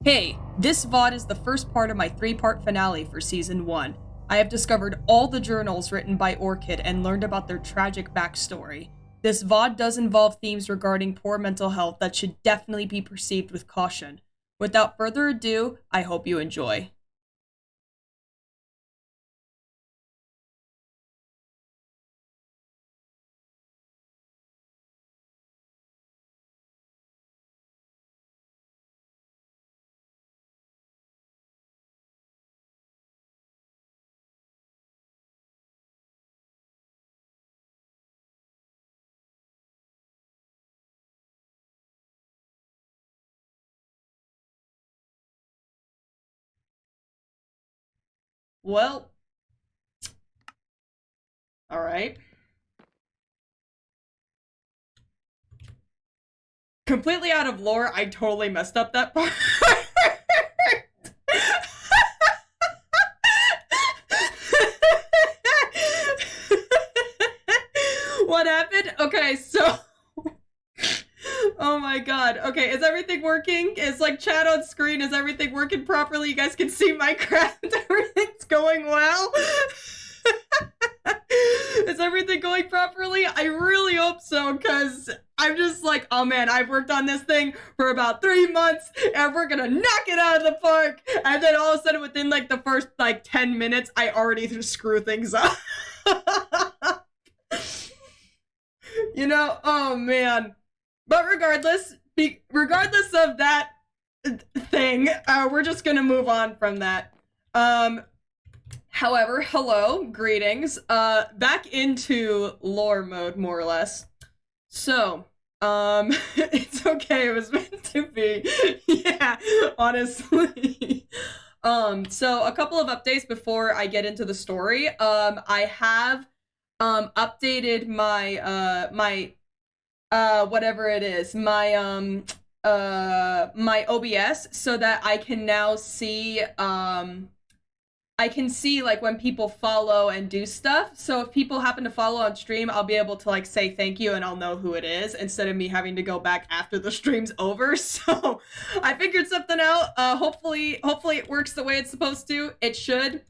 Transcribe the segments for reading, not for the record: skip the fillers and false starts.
Hey, this VOD is the first part of my 3-part finale for Season 1. I have discovered all the journals written by Orchid and learned about their tragic backstory. This VOD does involve themes regarding poor mental health that should definitely be perceived with caution. Without further ado, I hope you enjoy. Well, alright. Completely out of lore, I totally messed up that part. What happened? Okay, so oh my god. Okay, is everything working? Is like chat on screen? Is everything working properly? You guys can see my craft. Everything's going well. Is everything going properly? I really hope so, because I'm just like, oh man, I've worked on this thing for about 3 months, and we're gonna knock it out of the park. And then all of a sudden, within like the first like 10 minutes, I already screw things up. You know, oh man. But regardless of that thing, we're just gonna move on from that. However, hello, greetings. Back into lore mode, more or less. So, it's okay, it was meant to be. Yeah, honestly. So a couple of updates before I get into the story. I have, updated my, whatever it is, my OBS so that I can now see, I can see like when people follow and do stuff. So if people happen to follow on stream, I'll be able to like say thank you and I'll know who it is instead of me having to go back after the stream's over. So I figured something out. Hopefully it works the way it's supposed to. It should.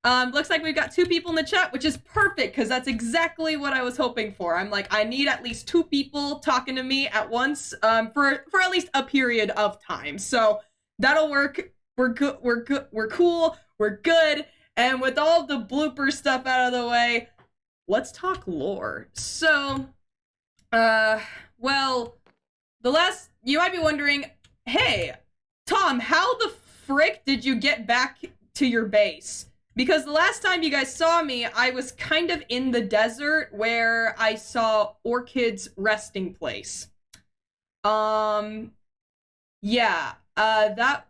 Looks like we've got 2 people in the chat, which is perfect because that's exactly what I was hoping for. I'm like, I need at least 2 people talking to me at once, for at least a period of time. So that'll work. We're good. We're good. We're cool. We're good. And with all the blooper stuff out of the way, let's talk lore. So, well, you might be wondering, hey, Tom, how the frick did you get back to your base? Because the last time you guys saw me, I was kind of in the desert where I saw Orchid's resting place. Yeah, I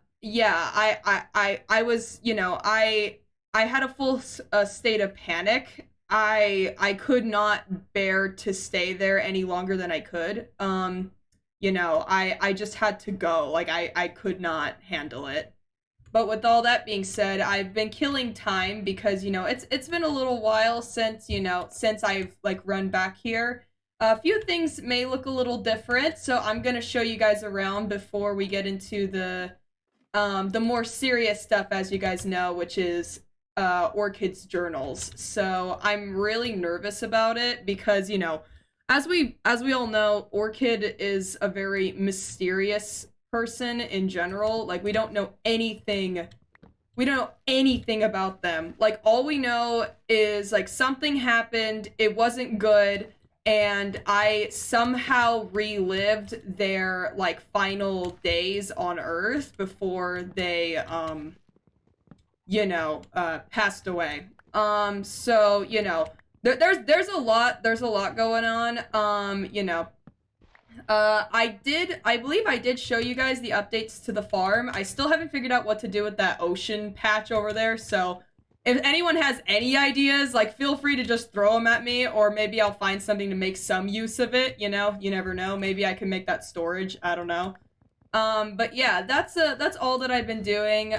was, you know, I had a full state of panic. I could not bear to stay there any longer than I could. You know, I just had to go. Like I could not handle it. But with all that being said, I've been killing time because, you know, it's been a little while since, you know, since I've like run back here. A few things may look a little different, so I'm gonna show you guys around before we get into the more serious stuff, as you guys know, which is Orchid's journals. So I'm really nervous about it because, you know, as we all know, Orchid is a very mysterious person in general. Like we don't know anything about them. Like all we know is like something happened, it wasn't good, and I somehow relived their like final days on Earth before they you know, passed away. So, you know, there's a lot going on. You know, I believe I did show you guys the updates to the farm. I still haven't figured out what to do with that ocean patch over there, so if anyone has any ideas, like, feel free to just throw them at me, or maybe I'll find something to make some use of it, you know? You never know. Maybe I can make that storage. I don't know. But yeah, that's all that I've been doing.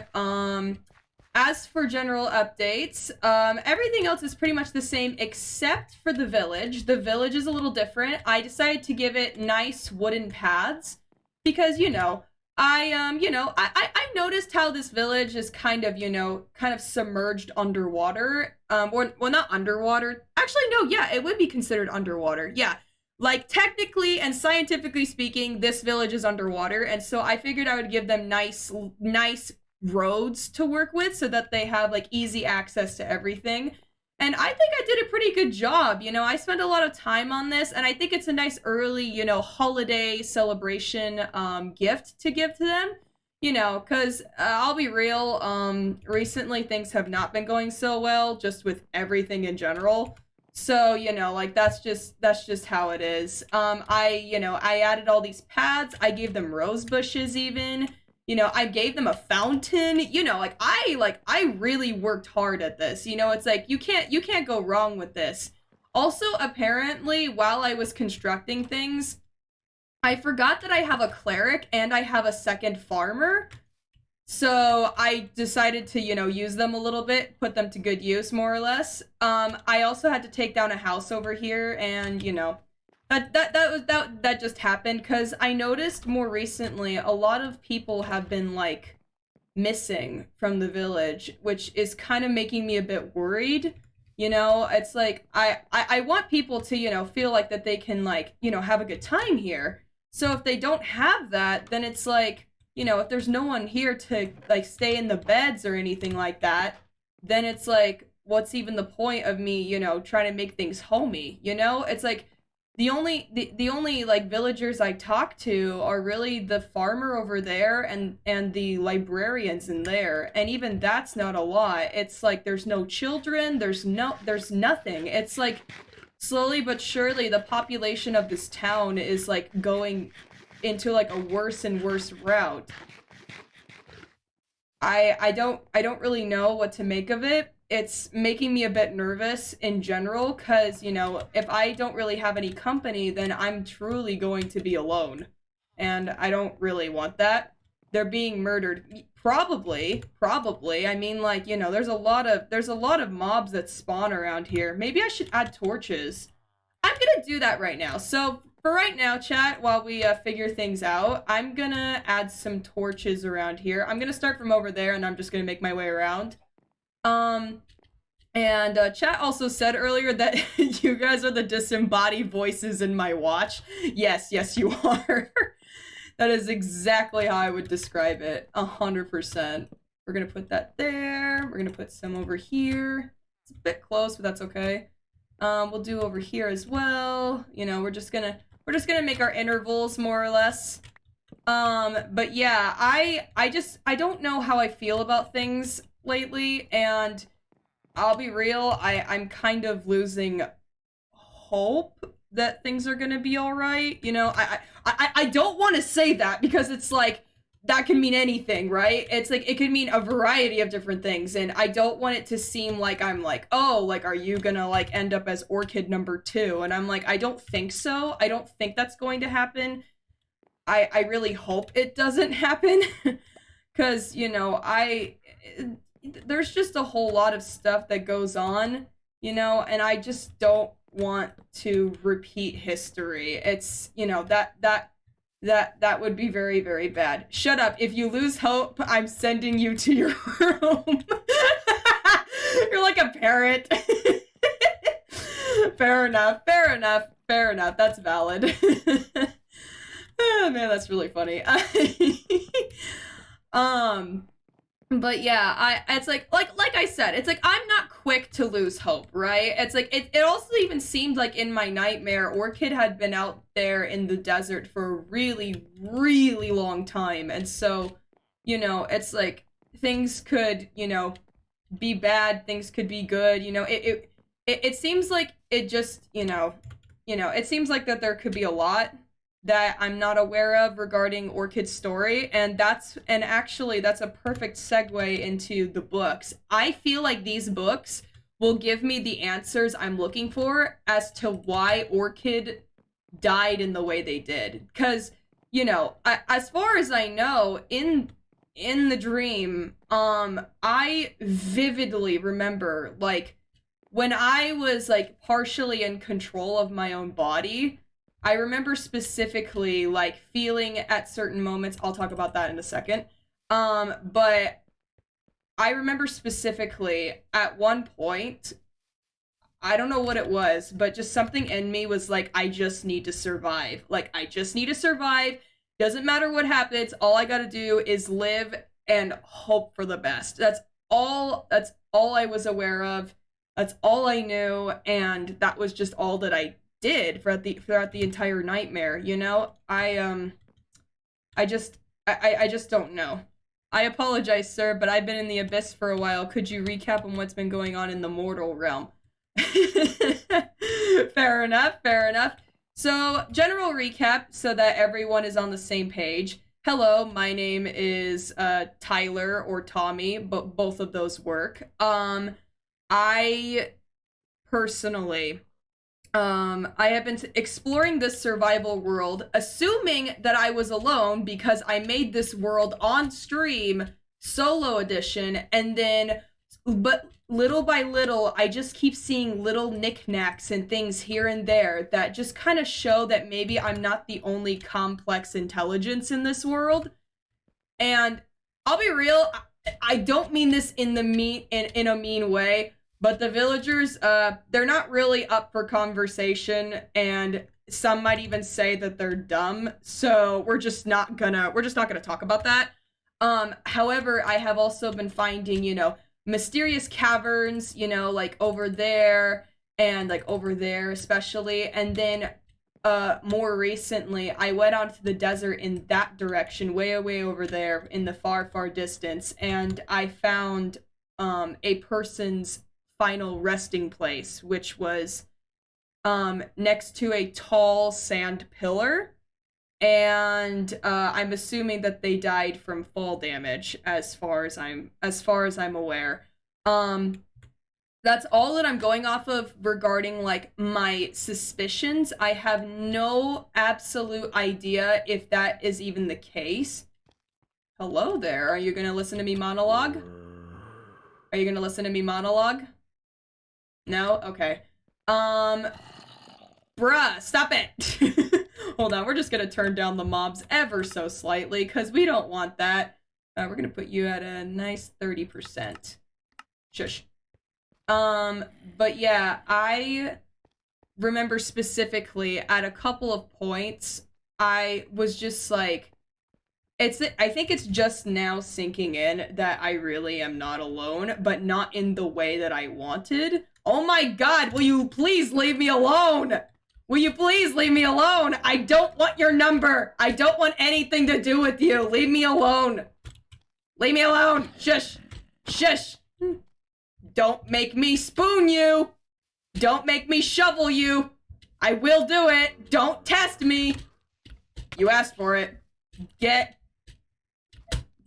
As for general updates, everything else is pretty much the same except for the village. The village is a little different. I decided to give it nice wooden paths because, you know, I noticed how this village is kind of, kind of submerged underwater. Well, not underwater. Actually, no, yeah, it would be considered underwater. Yeah. Like technically and scientifically speaking, this village is underwater, and so I figured I would give them nice roads to work with so that they have like easy access to everything. And I think I did a pretty good job. I spent a lot of time on this, and I think it's a nice early, holiday celebration gift to give to them. Because I'll be real, recently things have not been going so well, just with everything in general. So, like that's just how it is. I added all these paths. I gave them rose bushes even. I gave them a fountain. I really worked hard at this. It's like you can't go wrong with this. Also, apparently, while I was constructing things, I forgot that I have a cleric and I have a second farmer. So I decided to, use them a little bit, put them to good use, more or less. I also had to take down a house over here, and that just happened because I noticed more recently a lot of people have been like missing from the village, which is kind of making me a bit worried. It's like I want people to, feel like that they can like, have a good time here. So if they don't have that, then it's like, if there's no one here to like stay in the beds or anything like that, then it's like, what's even the point of me, trying to make things homey? It's like the only like villagers I talk to are really the farmer over there and the librarians in there, and even that's not a lot. It's like there's no children, there's nothing. It's like slowly but surely the population of this town is like going into like a worse and worse route. I don't really know what to make of it. It's making me a bit nervous in general because, if I don't really have any company, then I'm truly going to be alone. And I don't really want that. They're being murdered. Probably. I mean, like, there's a lot of mobs that spawn around here. Maybe I should add torches. I'm gonna do that right now. So for right now, chat, while we figure things out, I'm gonna add some torches around here. I'm gonna start from over there, and I'm just gonna make my way around. Um, and chat also said earlier that you guys are the disembodied voices in my watch. Yes, you are. That is exactly how I would describe it. 100%. We're gonna put that there. We're gonna put some over here. It's a bit close, but that's okay. We'll do over here as well. We're just gonna make our intervals more or less. But yeah, I don't know how I feel about things lately, and I'll be real, I'm kind of losing hope that things are gonna be all right. I don't want to say that because it's like that can mean anything, right? It's like it could mean a variety of different things, and I don't want it to seem like I'm like, oh, like are you gonna like end up as Orchid number 2? And I'm like, I don't think so. I don't think that's going to happen. I really hope it doesn't happen because there's just a whole lot of stuff that goes on, and I just don't want to repeat history. It's, that would be very, very bad. Shut up. If you lose hope, I'm sending you to your room. You're like a parrot. Fair enough. That's valid. Oh, man, that's really funny. But yeah, it's like I said, it's like I'm not quick to lose hope, right? It's like it also even seemed like in my nightmare, Orchid had been out there in the desert for a really, really long time. And so, it's like things could, be bad, things could be good, it seems like it just, it seems like that there could be a lot that I'm not aware of regarding Orchid's story, and actually that's a perfect segue into the books. I feel like these books will give me the answers I'm looking for as to why Orchid died in the way they did. Because, as far as I know, in the dream, I vividly remember, like, when I was, like, partially in control of my own body, I remember specifically like feeling at certain moments. I'll talk about that in a second. But I remember specifically at one point, I don't know what it was, but just something in me was like, I just need to survive. Like, I just need to survive. Doesn't matter what happens. All I gotta do is live and hope for the best. That's all I was aware of. That's all I knew, and that was just all that I did throughout the entire nightmare, you know? I just don't know. I apologize, sir, but I've been in the abyss for a while. Could you recap on what's been going on in the mortal realm? Fair enough, fair enough. So, general recap so that everyone is on the same page. Hello, my name is Tyler or Tommy, but both of those work. I personally I have been exploring this survival world, assuming that I was alone because I made this world on stream, solo edition, and then, but little by little, I just keep seeing little knickknacks and things here and there that just kind of show that maybe I'm not the only complex intelligence in this world. And I'll be real, I don't mean this in a mean way, but the villagers, they're not really up for conversation, and some might even say that they're dumb. So we're just not gonna talk about that. However, I have also been finding, mysterious caverns, like over there and like over there especially. And then more recently, I went out to the desert in that direction, way over there in the far distance, and I found a person's final resting place, which was next to a tall sand pillar, and I'm assuming that they died from fall damage, as far as I'm aware. That's all that I'm going off of regarding like my suspicions. I have no absolute idea if that is even the case. Hello there. Are you gonna listen to me monologue? Are you gonna listen to me monologue? No? Okay. Bruh, stop it! Hold on, we're just gonna turn down the mobs ever so slightly, because we don't want that. We're gonna put you at a nice 30%. Shush. But yeah, I remember specifically at a couple of points, I was just like, I think it's just now sinking in that I really am not alone, but not in the way that I wanted. Oh my god, will you please leave me alone? Will you please leave me alone? I don't want your number. I don't want anything to do with you. Leave me alone. Leave me alone. Shush. Shush. Don't make me spoon you. Don't make me shovel you. I will do it. Don't test me. You asked for it. Get...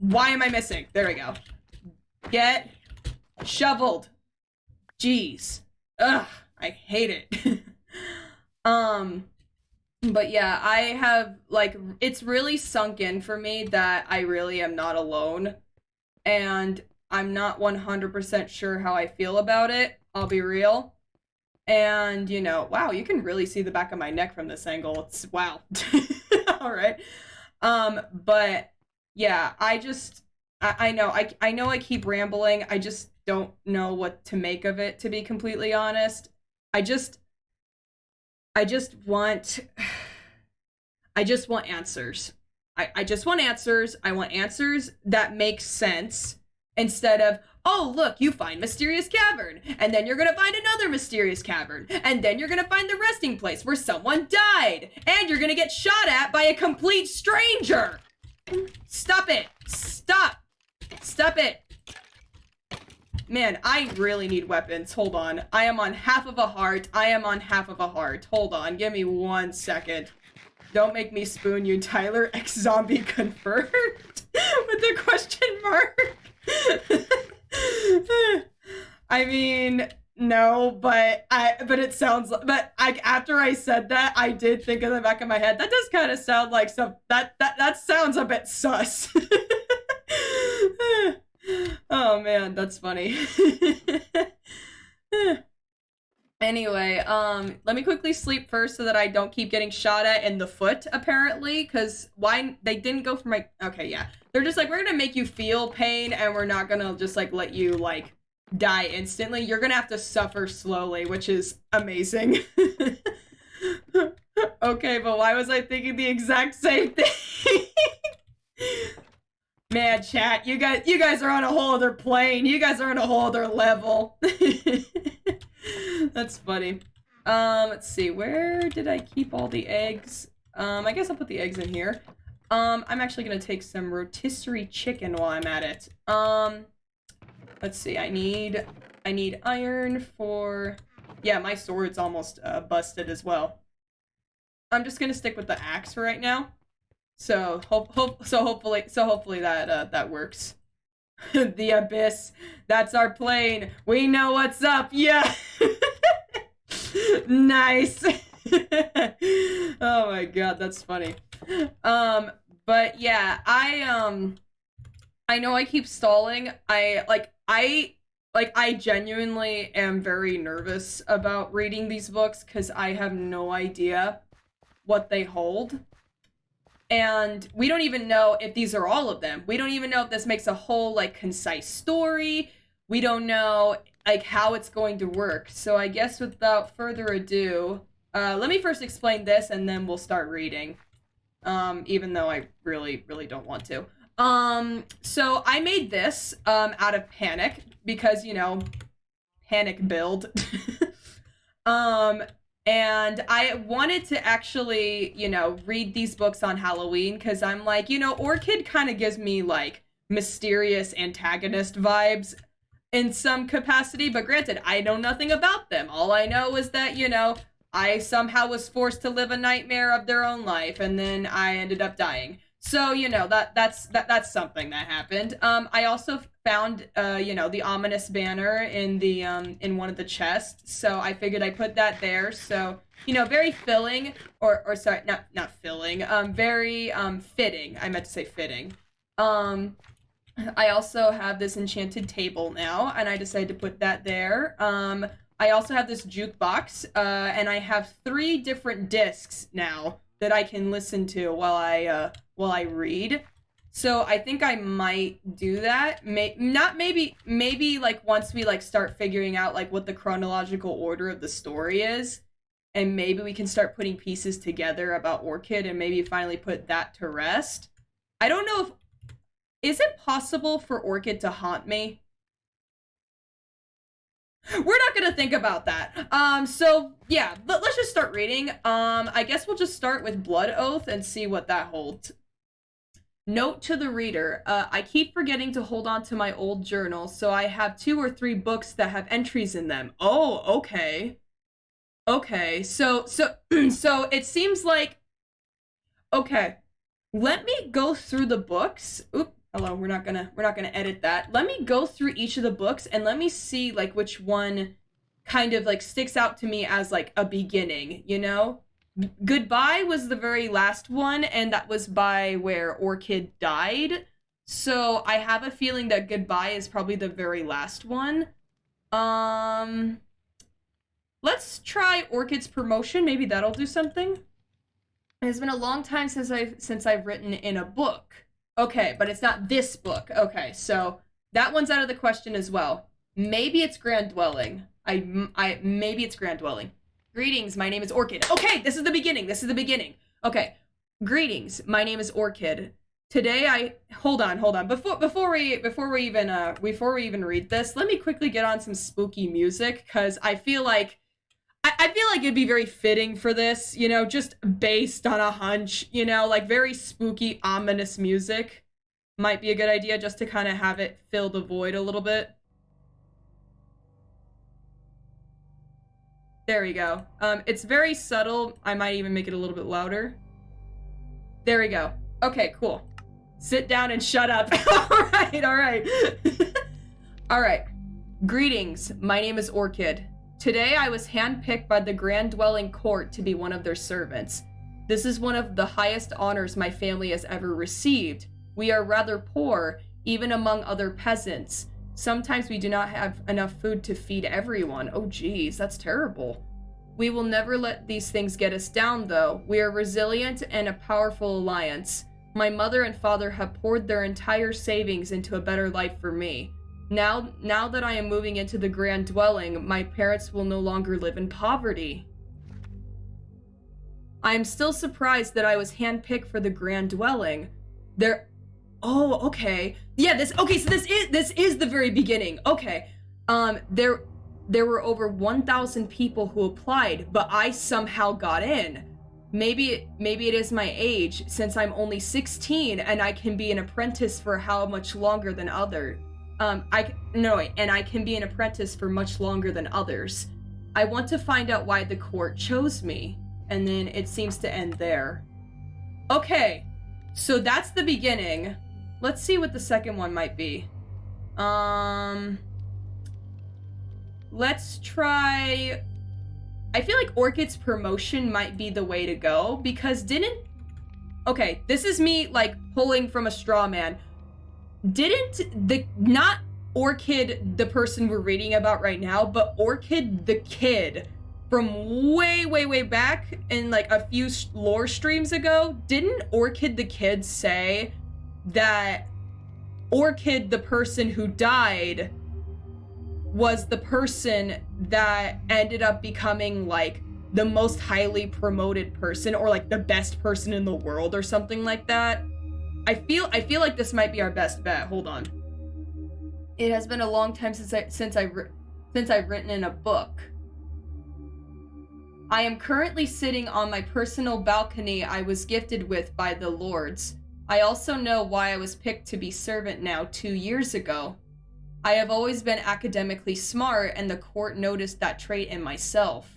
Why am I missing? There we go. Get shoveled. Jeez. Ugh, I hate it. But yeah, I have, like, it's really sunk in for me that I really am not alone, and I'm not 100% sure how I feel about it, I'll be real. And, wow, you can really see the back of my neck from this angle. It's, wow. Alright. But, yeah, I know I keep rambling, I just don't know what to make of it, to be completely honest. I just want answers. I just want answers. I want answers that make sense, instead of, oh, look, you find mysterious cavern, and then you're gonna find another mysterious cavern, and then you're gonna find the resting place where someone died, and you're gonna get shot at by a complete stranger. Stop it. Stop. Stop it. Man, I really need weapons. Hold on. I am on half of a heart. Hold on. Give me 1 second. Don't make me spoon you, Tyler. Ex-zombie confirmed? With the question mark? I mean, no, but it sounds like, after I said that, I did think in the back of my head, that does kind of sound like that sounds a bit sus. Oh man, that's funny. Anyway, let me quickly sleep first so that I don't keep getting shot at in the foot, apparently, because why they didn't go for my, okay, yeah. They're just like, we're gonna make you feel pain, and we're not gonna just, like, let you, like, die instantly. You're gonna have to suffer slowly, which is amazing. Okay, but why was I thinking the exact same thing? Man, chat, you guys are on a whole other plane. You guys are on a whole other level. That's funny. Let's see, where did I keep all the eggs? I guess I'll put the eggs in here. I'm actually gonna take some rotisserie chicken while I'm at it. Let's see, I need iron for, yeah, my sword's almost busted as well. I'm just gonna stick with the axe for right now. So hopefully that works. The abyss. That's our plane. We know what's up. Yeah. Nice. Oh my god, that's funny. But yeah, I know I keep stalling. I genuinely am very nervous about reading these books because I have no idea what they hold. And we don't even know if these are all of them. We don't even know if this makes a whole, like, concise story. We don't know, like, how it's going to work. So I guess without further ado, let me first explain this and then we'll start reading. Even though I really don't want to. So I made this, out of panic because, you know, panic build. And I wanted to actually, you know, read these books on Halloween because I'm like, you know, Orchid kind of gives me, like, mysterious antagonist vibes in some capacity, but granted, I know nothing about them. All I know is that, you know, I somehow was forced to live a nightmare of their own life, and then I ended up dying. So, you know, that's something that happened. I also found, you know, the ominous banner in the, in one of the chests, so I figured I put that there, so, you know, very filling, or sorry, not filling, very, fitting, I meant to say fitting. I also have this enchanted table now, and I decided to put that there. I also have this jukebox, and I have 3 different discs now that I can listen to while I read. So I think I might do that. Maybe like once we like start figuring out like what the chronological order of the story is, and maybe we can start putting pieces together about Orchid and maybe finally put that to rest. I don't know if, is it possible for Orchid to haunt me? We're not gonna think about that. So yeah, let's just start reading. I guess we'll just start with Blood Oath and see what that holds. Note to the reader, I keep forgetting to hold on to my old journal, so I have 2 or 3 books that have entries in them. Oh, okay. Okay, so it seems like, okay, let me go through the books. Oop. Hello, we're not gonna edit that. Let me go through each of the books and let me see like which one kind of like sticks out to me as like a beginning, you know? Goodbye was the very last one, and that was by where Orchid died. So I have a feeling that Goodbye is probably the very last one. Let's try Orchid's promotion. Maybe that'll do something. It's been a long time since I've written in a book. Okay, but it's not this book. Okay, so that one's out of the question as well. Maybe it's Grand Dwelling. Maybe it's Grand Dwelling. Greetings, my name is Orchid. Okay, this is the beginning. Okay, greetings, my name is Orchid. Today hold on. Before we even read this, let me quickly get on some spooky music because I feel like it'd be very fitting for this, you know, just based on a hunch, you know, like very spooky, ominous music might be a good idea just to kind of have it fill the void a little bit. There we go. It's very subtle. I might even make it a little bit louder. There we go. Okay, cool. Sit down and shut up. All right. All right. Greetings. My name is Orchid. Today I was handpicked by the Grand Dwelling Court to be one of their servants. This is one of the highest honors my family has ever received. We are rather poor, even among other peasants. Sometimes we do not have enough food to feed everyone. Oh geez, that's terrible. We will never let these things get us down, though. We are resilient and a powerful alliance. My mother and father have poured their entire savings into a better life for me. Now that I am moving into the grand dwelling, my parents will no longer live in poverty. I am still surprised that I was handpicked for the grand dwelling. Oh, okay. Yeah, so this is the very beginning. Okay. There were over 1,000 people who applied, but I somehow got in. Maybe it is my age, since I'm only 16 and I can be an apprentice for how much longer than other. And I can be an apprentice for much longer than others. I want to find out why the court chose me. And then it seems to end there. Okay, so that's the beginning. Let's see what the second one might be. Let's try... I feel like Orchid's promotion might be the way to go, because okay, this is me, like, pulling from a straw man. Not Orchid, the person we're reading about right now, but Orchid the kid from way, way, way back in, like, a few lore streams ago, didn't Orchid the kid say that Orchid, the person who died, was the person that ended up becoming, like, the most highly promoted person, or, like, the best person in the world, or something like that? I feel like this might be our best bet. Hold on. It has been a long time since I've written in a book. I am currently sitting on my personal balcony I was gifted with by the lords. I also know why I was picked to be servant now 2 years ago. I have always been academically smart, and the court noticed that trait in myself.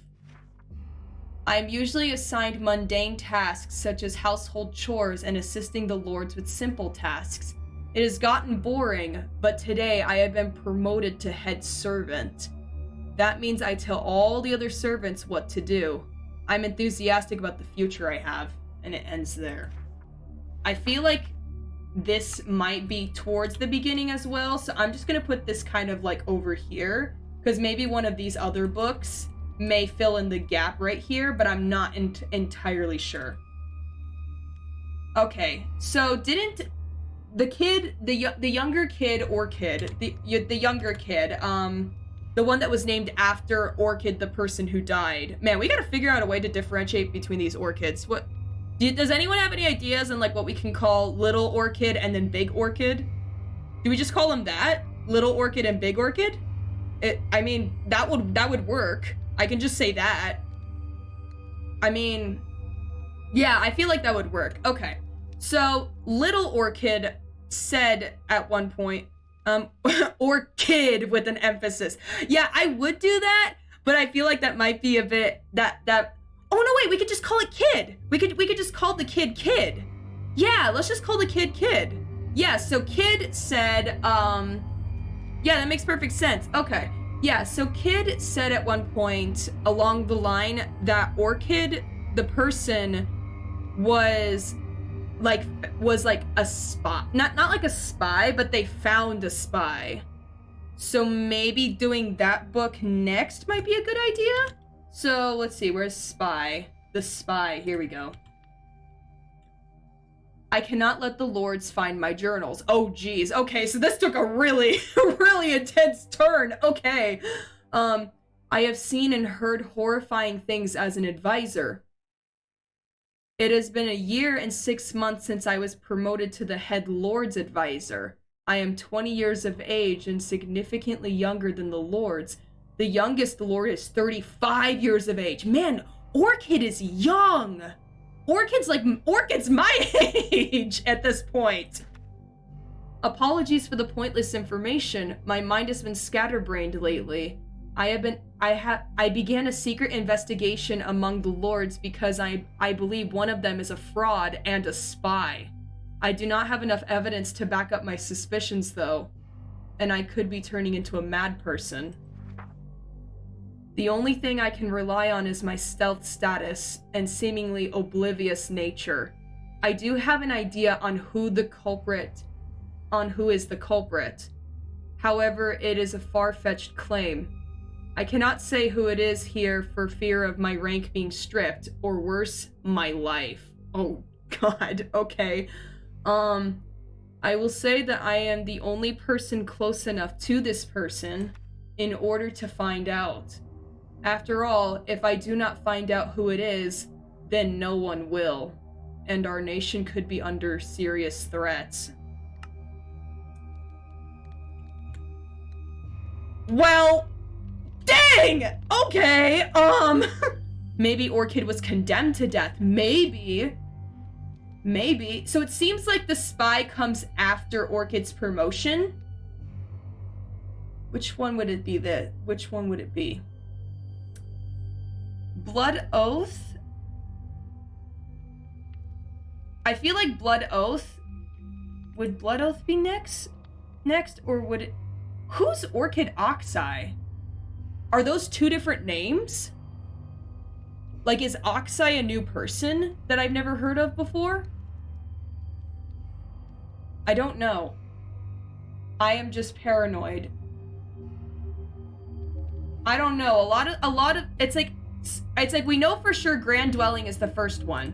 I am usually assigned mundane tasks such as household chores and assisting the lords with simple tasks. It has gotten boring, but today I have been promoted to head servant. That means I tell all the other servants what to do. I'm enthusiastic about the future I have, and it ends there. I feel like this might be towards the beginning as well, so I'm just gonna put this kind of like over here, because maybe one of these other books may fill in the gap right here, but I'm not entirely sure. Okay, so didn't the kid, the younger kid, Orchid, the younger kid, the one that was named after Orchid, the person who died. Man, we gotta figure out a way to differentiate between these Orchids. Does anyone have any ideas on, like, what we can call Little Orchid and then Big Orchid? Do we just call them that? Little Orchid and Big Orchid? I mean, that would work. I can just say that. I mean, yeah, I feel like that would work. Okay. So, Little Orchid said at one point, Orchid with an emphasis. Yeah, I would do that, but I feel like that might be a bit, oh no, wait, we could just call it Kid. We could just call the kid. Yeah, let's just call the kid. Yeah, so Kid said, yeah, that makes perfect sense. Okay. Yeah, so Kid said at one point along the line that Orchid, the person, was like a spy. Not like a spy, but they found a spy. So maybe doing that book next might be a good idea? So let's see, where's Spy? The Spy, here we go. I cannot let the lords find my journals. Oh geez, okay, so this took a really, really intense turn. Okay. I have seen and heard horrifying things as an advisor. It has been 1 year and 6 months since I was promoted to the head lord's advisor. I am 20 years of age and significantly younger than the lords. The youngest lord is 35 years of age. Man, Orchid is young. Orchid's my age at this point. Apologies for the pointless information. My mind has been scatterbrained lately. I began a secret investigation among the lords because I believe one of them is a fraud and a spy. I do not have enough evidence to back up my suspicions though, and I could be turning into a mad person. The only thing I can rely on is my stealth status and seemingly oblivious nature. I do have an idea on who is the culprit. However, it is a far-fetched claim. I cannot say who it is here for fear of my rank being stripped, or worse, my life. Oh god, okay. I will say that I am the only person close enough to this person in order to find out. After all, if I do not find out who it is, then no one will, and our nation could be under serious threats. Well, dang! Okay, maybe Orchid was condemned to death. Maybe. So it seems like the spy comes after Orchid's promotion. Which one would it be? Which one would it be? Blood Oath? I feel like Blood Oath... Would Blood Oath be next? Or would it... Who's Orchid Oxeye? Are those two different names? Like, is Oxeye a new person that I've never heard of before? I don't know. I am just paranoid. I don't know. A lot of it's like we know for sure Grand Dwelling is the first one.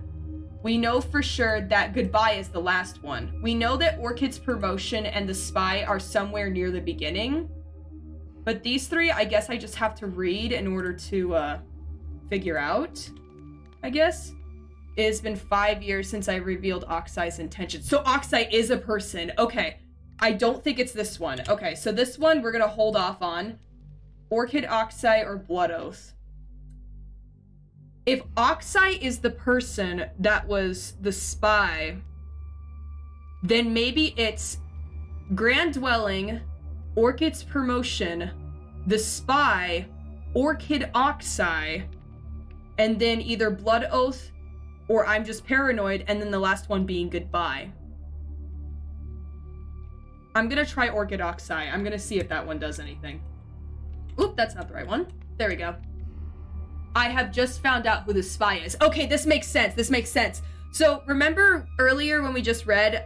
We know for sure that Goodbye is the last one. We know that Orchid's promotion and the spy are somewhere near the beginning. But these three, I guess I just have to read in order to figure out, I guess. It has been 5 years since I revealed Oxeye's intentions. So Oxeye is a person. Okay. I don't think it's this one. Okay, so this one we're gonna hold off on. Orchid Oxeye or Blood Oath. If Oxeye is the person that was the spy, then maybe it's Grand Dwelling, Orchid's promotion, the spy, Orchid Oxeye, and then either Blood Oath or I'm just paranoid, and then the last one being Goodbye. I'm gonna try Orchid Oxeye. I'm gonna see if that one does anything. Oop, that's not the right one. There we go. I have just found out who the spy is. Okay, this makes sense. So remember earlier when we just read,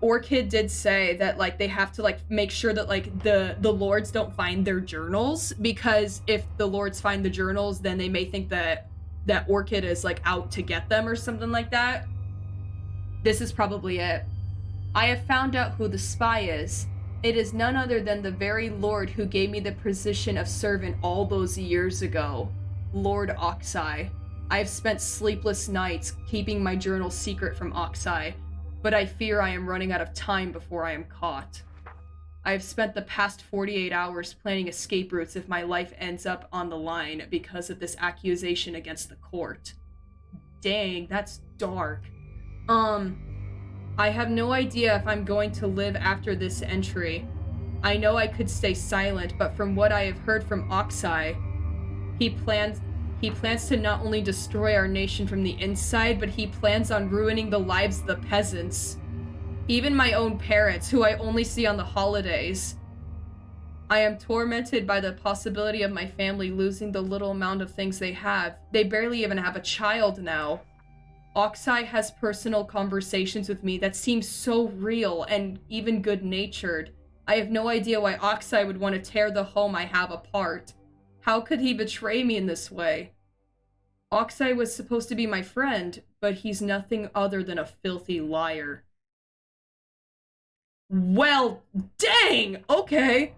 Orchid did say that like they have to like make sure that like the lords don't find their journals, because if the lords find the journals, then they may think that Orchid is like out to get them or something like that. This is probably it. I have found out who the spy is. It is none other than the very lord who gave me the position of servant all those years ago. Lord Oxeye. I have spent sleepless nights keeping my journal secret from Oxeye, but I fear I am running out of time before I am caught. I have spent the past 48 hours planning escape routes if my life ends up on the line because of this accusation against the court. Dang, that's dark. I have no idea if I'm going to live after this entry. I know I could stay silent, but from what I have heard from Oxeye, he plans to not only destroy our nation from the inside, but he plans on ruining the lives of the peasants. Even my own parents, who I only see on the holidays. I am tormented by the possibility of my family losing the little amount of things they have. They barely even have a child now. Oxeye has personal conversations with me that seem so real and even good-natured. I have no idea why Oxeye would want to tear the home I have apart. How could he betray me in this way? Oxeye was supposed to be my friend, but he's nothing other than a filthy liar. Well, dang! Okay.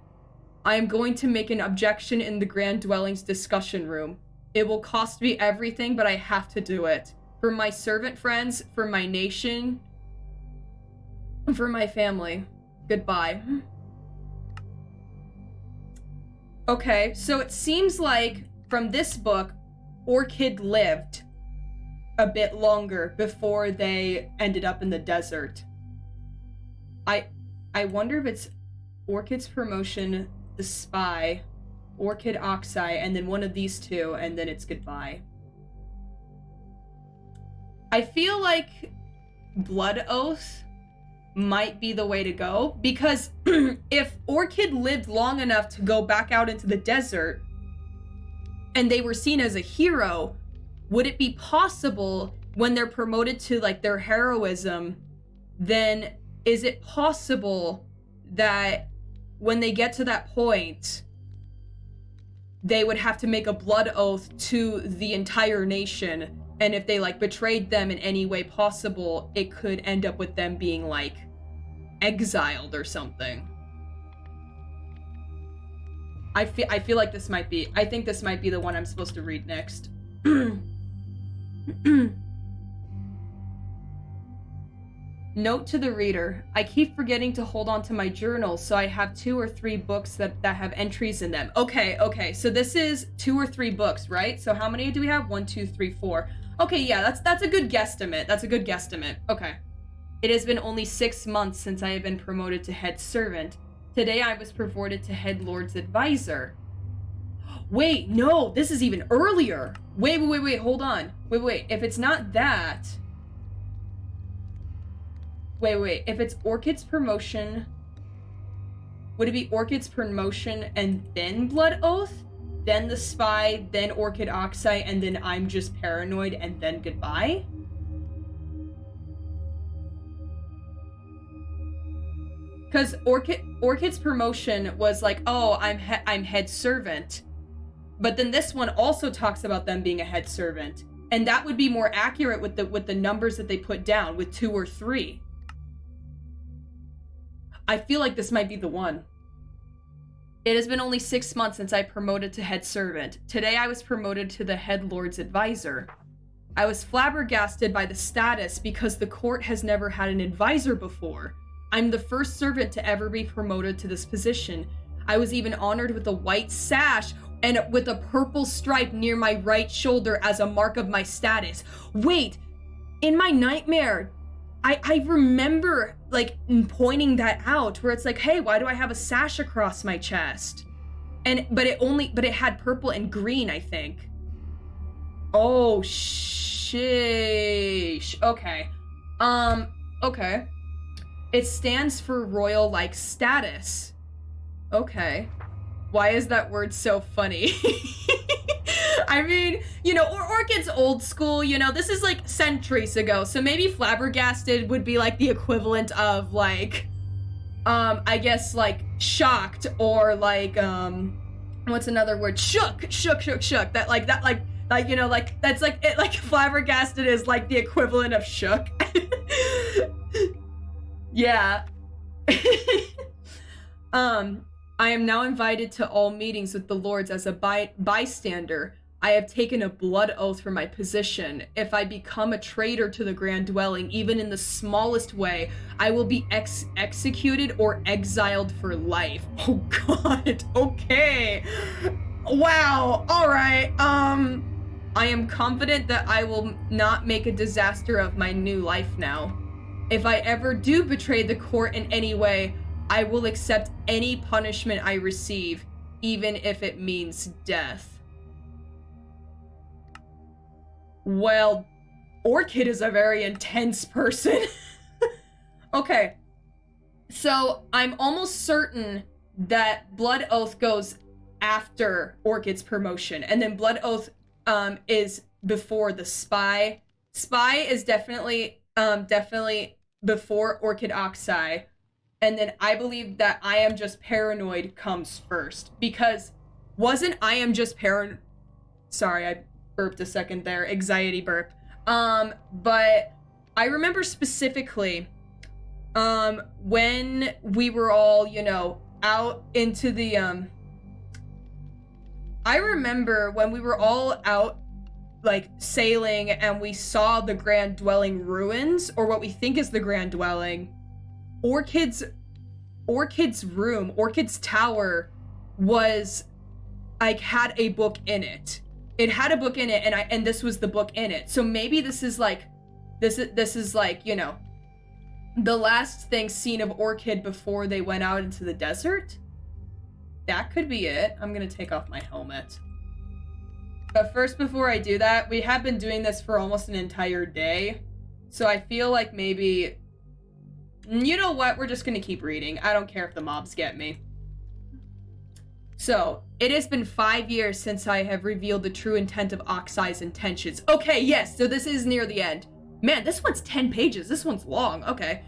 I am going to make an objection in the Grand Dwelling's discussion room. It will cost me everything, but I have to do it. For my servant friends, for my nation, for my family. Goodbye. Okay, so it seems like from this book, Orchid lived a bit longer before they ended up in the desert. I wonder if it's Orchid's promotion, the spy, Orchid Oxeye, and then one of these two, and then it's Goodbye. I feel like Blood Oath might be the way to go, because if Orchid lived long enough to go back out into the desert and they were seen as a hero, would it be possible when they're promoted to like their heroism, then is it possible that when they get to that point, they would have to make a blood oath to the entire nation, and if they like betrayed them in any way possible, it could end up with them being like exiled or something. I feel like this might be, I think this might be the one I'm supposed to read next. Note to the reader, I keep forgetting to hold on to my journal, so I have 2 or 3 books that have entries in them. Okay, so this is 2 or 3 books, right? So how many do we have? 1, 2, 3, 4. Okay, yeah, that's a good guesstimate. That's a good guesstimate. Okay. It has been only 6 months since I have been promoted to head servant. Today I was promoted to head lord's advisor. Wait, no, this is even earlier. Wait, hold on. Wait, if it's not that... Wait, if it's Orchid's promotion... Would it be Orchid's promotion and then Blood Oath? Then the spy, then Orchid Oxeye, and then I'm just paranoid, and then goodbye? Because Orchid's promotion was like, oh, I'm head servant. But then this one also talks about them being a head servant. And that would be more accurate with the numbers that they put down, with 2 or 3. I feel like this might be the one. It has been only 6 months since I promoted to head servant. Today I was promoted to the head lord's advisor. I was flabbergasted by the status because the court has never had an advisor before. I'm the first servant to ever be promoted to this position. I was even honored with a white sash and with a purple stripe near my right shoulder as a mark of my status. Wait, in my nightmare, I remember like pointing that out where it's like, hey, why do I have a sash across my chest? But it had purple and green, I think. Oh, sheesh. Okay. Okay. It stands for royal-like status. Okay. Why is that word so funny? I mean, you know, Orchid's old school, you know, this is like centuries ago, so maybe flabbergasted would be like the equivalent of like, I guess like shocked, or like, what's another word? Shook. That you know, like, that's like, it like flabbergasted is like the equivalent of shook. Yeah. I am now invited to all meetings with the lords as a bystander. I have taken a blood oath for my position. If I become a traitor to the Grand Dwelling, even in the smallest way, I will be executed or exiled for life. Oh God, okay. Wow, alright, I am confident that I will not make a disaster of my new life now. If I ever do betray the court in any way, I will accept any punishment I receive, even if it means death. Well, Orchid is a very intense person. Okay, so I'm almost certain that Blood Oath goes after Orchid's promotion, and then Blood Oath is before the spy. Spy is definitely before Orchid Oxeye. And then I believe that I Am Just Paranoid comes first, because wasn't I Am Just Paranoid... Sorry, I burped a second there. Anxiety burp. But I remember specifically, when we were all, you know, out into the, I remember when we were all out, like, sailing, and we saw the Grand Dwelling ruins, or what we think is the Grand Dwelling. Orchid's room, Orchid's tower was, like, had a book in it. It had a book in it, and this was the book in it. So maybe this is like, this is like, you know, the last thing seen of Orchid before they went out into the desert? That could be it. I'm gonna take off my helmet. But first, before I do that, we have been doing this for almost an entire day. So I feel like maybe... You know what? We're just gonna keep reading. I don't care if the mobs get me. So, it has been 5 years since I have revealed the true intent of Oxeye's intentions. Okay, yes, so this is near the end. Man, this one's 10 pages. This one's long. Okay.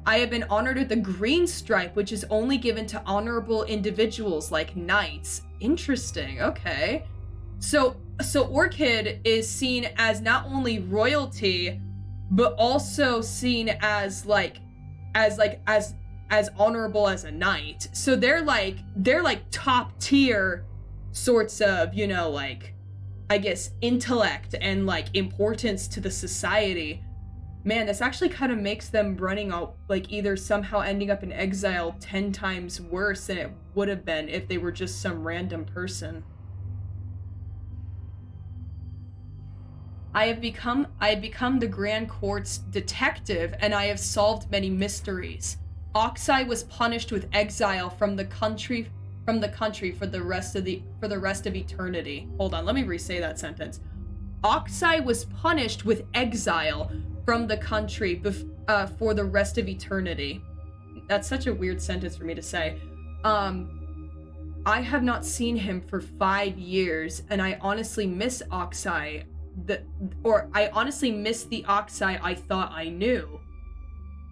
I have been honored with the green stripe, which is only given to honorable individuals like knights. Interesting. Okay. So Orchid is seen as not only royalty, but also seen as as honorable as a knight. So they're like top tier sorts of, you know, like, I guess, intellect and like importance to the society. Man, this actually kind of makes them running out, like, either somehow ending up in exile 10 times worse than it would have been if they were just some random person. I have become the Grand Court's detective, and I have solved many mysteries. Oxai was punished with exile from the country for the rest of eternity. Hold on, let me re-say that sentence. Oxai was punished with exile from the country for the rest of eternity. That's such a weird sentence for me to say. I have not seen him for 5 years, and I honestly miss Oxai. I honestly miss the Oxai I thought I knew.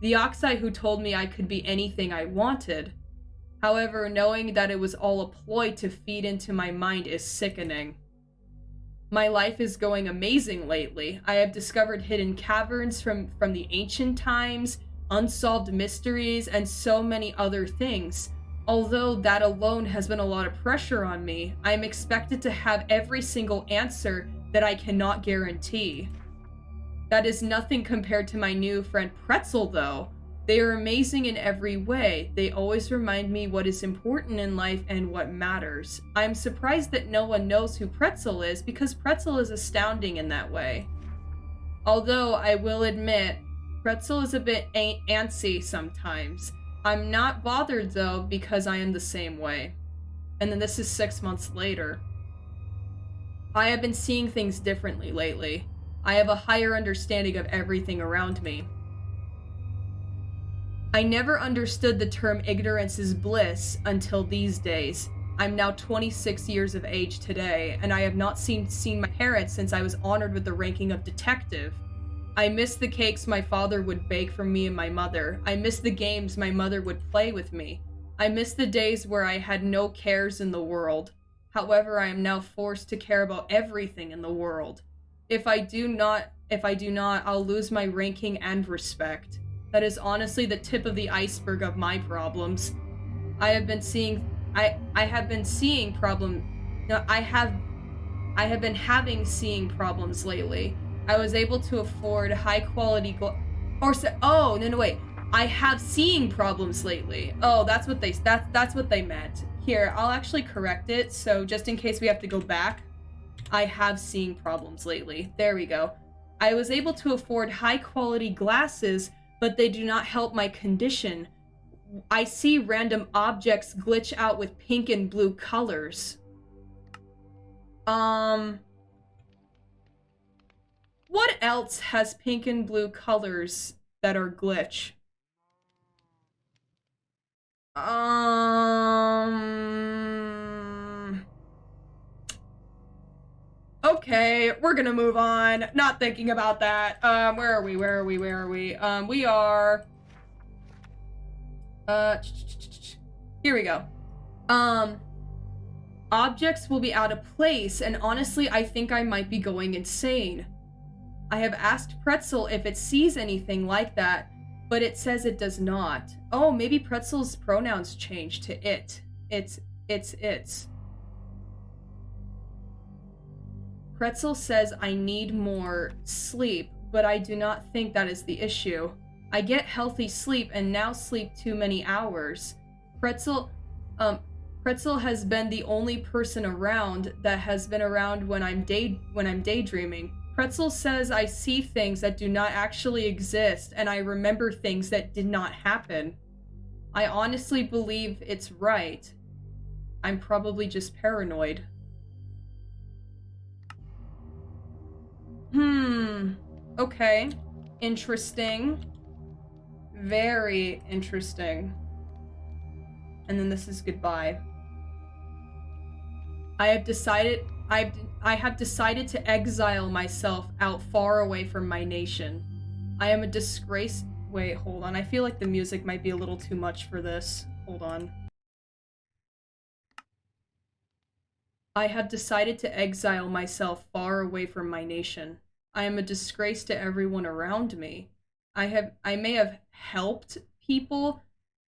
The Oxai who told me I could be anything I wanted. However, knowing that it was all a ploy to feed into my mind is sickening. My life is going amazing lately. I have discovered hidden caverns from the ancient times, unsolved mysteries, and so many other things. Although that alone has been a lot of pressure on me, I am expected to have every single answer that I cannot guarantee. That is nothing compared to my new friend Pretzel, though. They are amazing in every way. They always remind me what is important in life and what matters. I am surprised that no one knows who Pretzel is, because Pretzel is astounding in that way. Although, I will admit, Pretzel is a bit antsy sometimes. I'm not bothered, though, because I am the same way. And then this is 6 months later. I have been seeing things differently lately. I have a higher understanding of everything around me. I never understood the term ignorance is bliss until these days. I'm now 26 years of age today, and I have not seen my parents since I was honored with the ranking of detective. I miss the cakes my father would bake for me and my mother. I miss the games my mother would play with me. I miss the days where I had no cares in the world. However, I am now forced to care about everything in the world. If I do not, I'll lose my ranking and respect. That is honestly the tip of the iceberg of my problems. I have been having seeing problems lately. I was able to afford high quality I have seeing problems lately. Oh, that's what they meant. Here, I'll actually correct it, so just in case we have to go back. I have seeing problems lately. There we go. I was able to afford high quality glasses, but they do not help my condition. I see random objects glitch out with pink and blue colors. What else has pink and blue colors that are glitch? Okay, we're gonna move on. Not thinking about that. Where are we? We are... Here we go. Objects will be out of place, and honestly, I think I might be going insane. I have asked Pretzel if it sees anything like that, but it says it does not. Oh, maybe Pretzel's pronouns changed to it. It's. Pretzel says I need more sleep, but I do not think that is the issue. I get healthy sleep and now sleep too many hours. Pretzel has been the only person around that has been around when I'm daydreaming. Pretzel says I see things that do not actually exist, and I remember things that did not happen. I honestly believe it's right. I'm probably just paranoid. Okay. Interesting. Very interesting. And then this is goodbye. I have decided to exile myself out far away from my nation. I am a disgrace Wait, hold on. I feel like the music might be a little too much for this. Hold on. I have decided to exile myself far away from my nation. I am a disgrace to everyone around me. I may have helped people,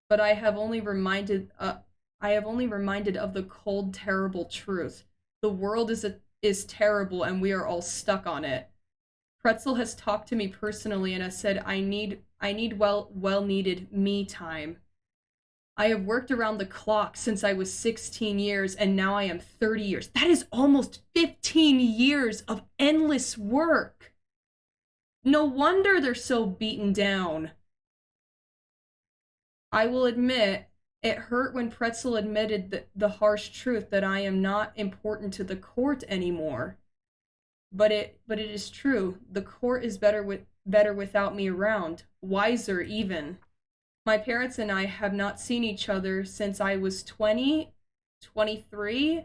but I have only reminded of the cold, terrible truth. The world is terrible and we are all stuck on it. Pretzel has talked to me personally and has said I need well needed me time. I have worked around the clock since I was 16 years and now I am 30 years. That is almost 15 years of endless work. No wonder they're so beaten down. I will admit, it hurt when Pretzel admitted the harsh truth that I am not important to the court anymore. But it is true. The court is better without me around, wiser even. My parents and I have not seen each other since I was 20, 23.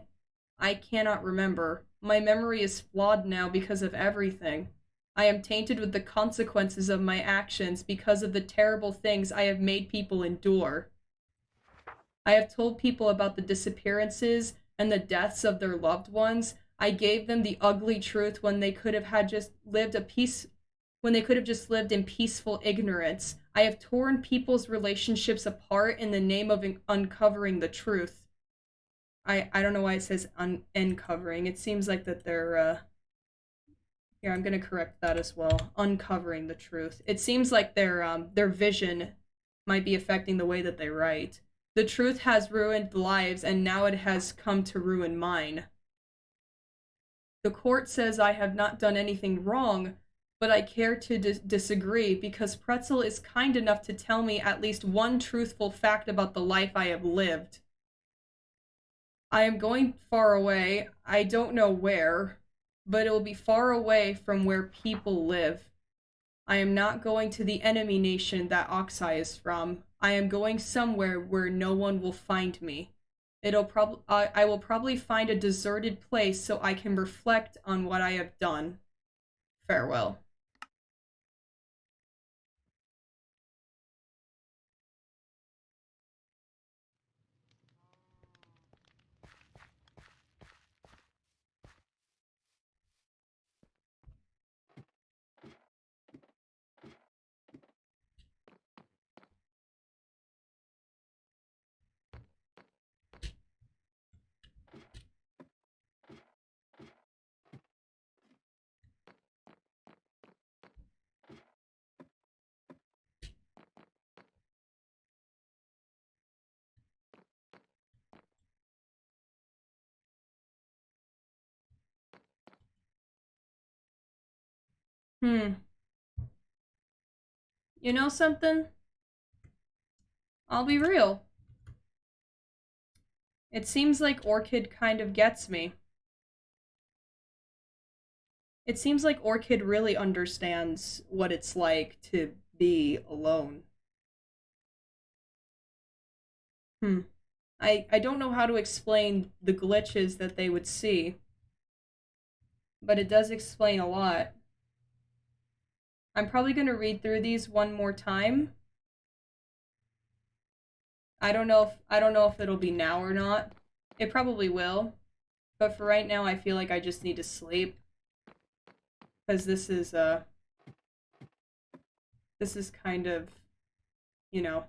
I cannot remember. My memory is flawed now because of everything. I am tainted with the consequences of my actions because of the terrible things I have made people endure. I have told people about the disappearances and the deaths of their loved ones. I gave them the ugly truth when they could have had just lived a peace when they could have just lived in peaceful ignorance. I have torn people's relationships apart in the name of uncovering the truth. I don't know why it says uncovering. It seems like that they're here, I'm gonna correct that as well. Uncovering the truth. It seems like their vision might be affecting the way that they write. The truth has ruined lives, and now it has come to ruin mine. The court says I have not done anything wrong, but I care to disagree because Pretzel is kind enough to tell me at least one truthful fact about the life I have lived. I am going far away. I don't know where, but it will be far away from where people live. I am not going to the enemy nation that Oxeye is from. I am going somewhere where no one will find me. I will probably find a deserted place so I can reflect on what I have done. Farewell. Hmm. You know something? I'll be real. It seems like Orchid kind of gets me. It seems like Orchid really understands what it's like to be alone. Hmm. I don't know how to explain the glitches that they would see, but it does explain a lot. I'm probably going to read through these one more time. I don't know if it'll be now or not. It probably will, but for right now I feel like I just need to sleep because this is kind of, you know,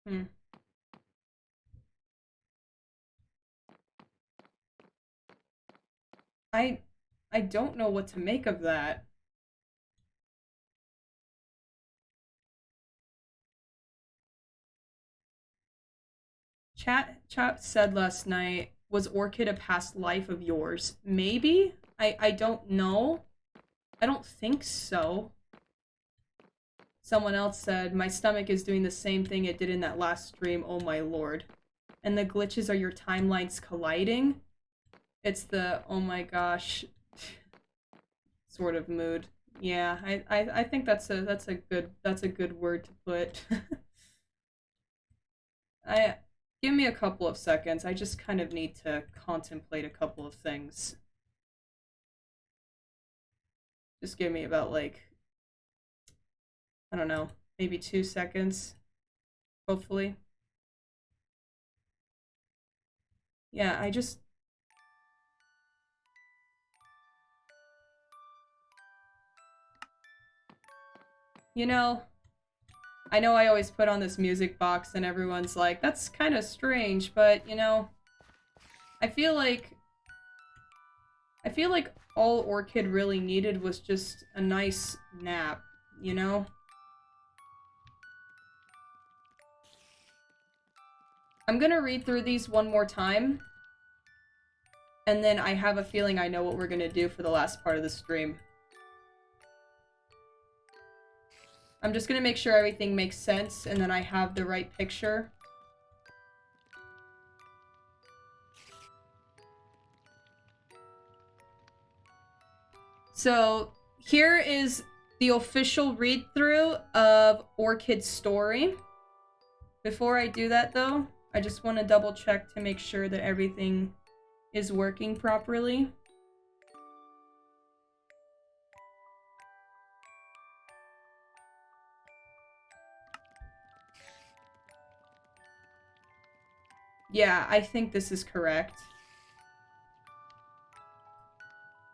hmm. I I don't know what to make of that. Chat said last night, was Orchid a past life of yours? Maybe? I don't know. I don't think so. Someone else said, my stomach is doing the same thing it did in that last stream, oh my lord. And the glitches are your timelines colliding? It's the, oh my gosh, sort of mood. Yeah, I think that's a good word to put. I Give me a couple of seconds. I just kind of need to contemplate a couple of things. Just give me about, like, I don't know, maybe 2 seconds, hopefully. Yeah, you know, I know I always put on this music box and everyone's like, that's kind of strange, but, I feel like, I feel like all Orchid really needed was just a nice nap, you know? I'm gonna read through these one more time, and then I have a feeling I know what we're gonna do for the last part of the stream. I'm just gonna make sure everything makes sense and then I have the right picture. So here is the official read-through of Orchid's story. Before I do that though, I just want to double check to make sure that everything is working properly. Yeah, I think this is correct.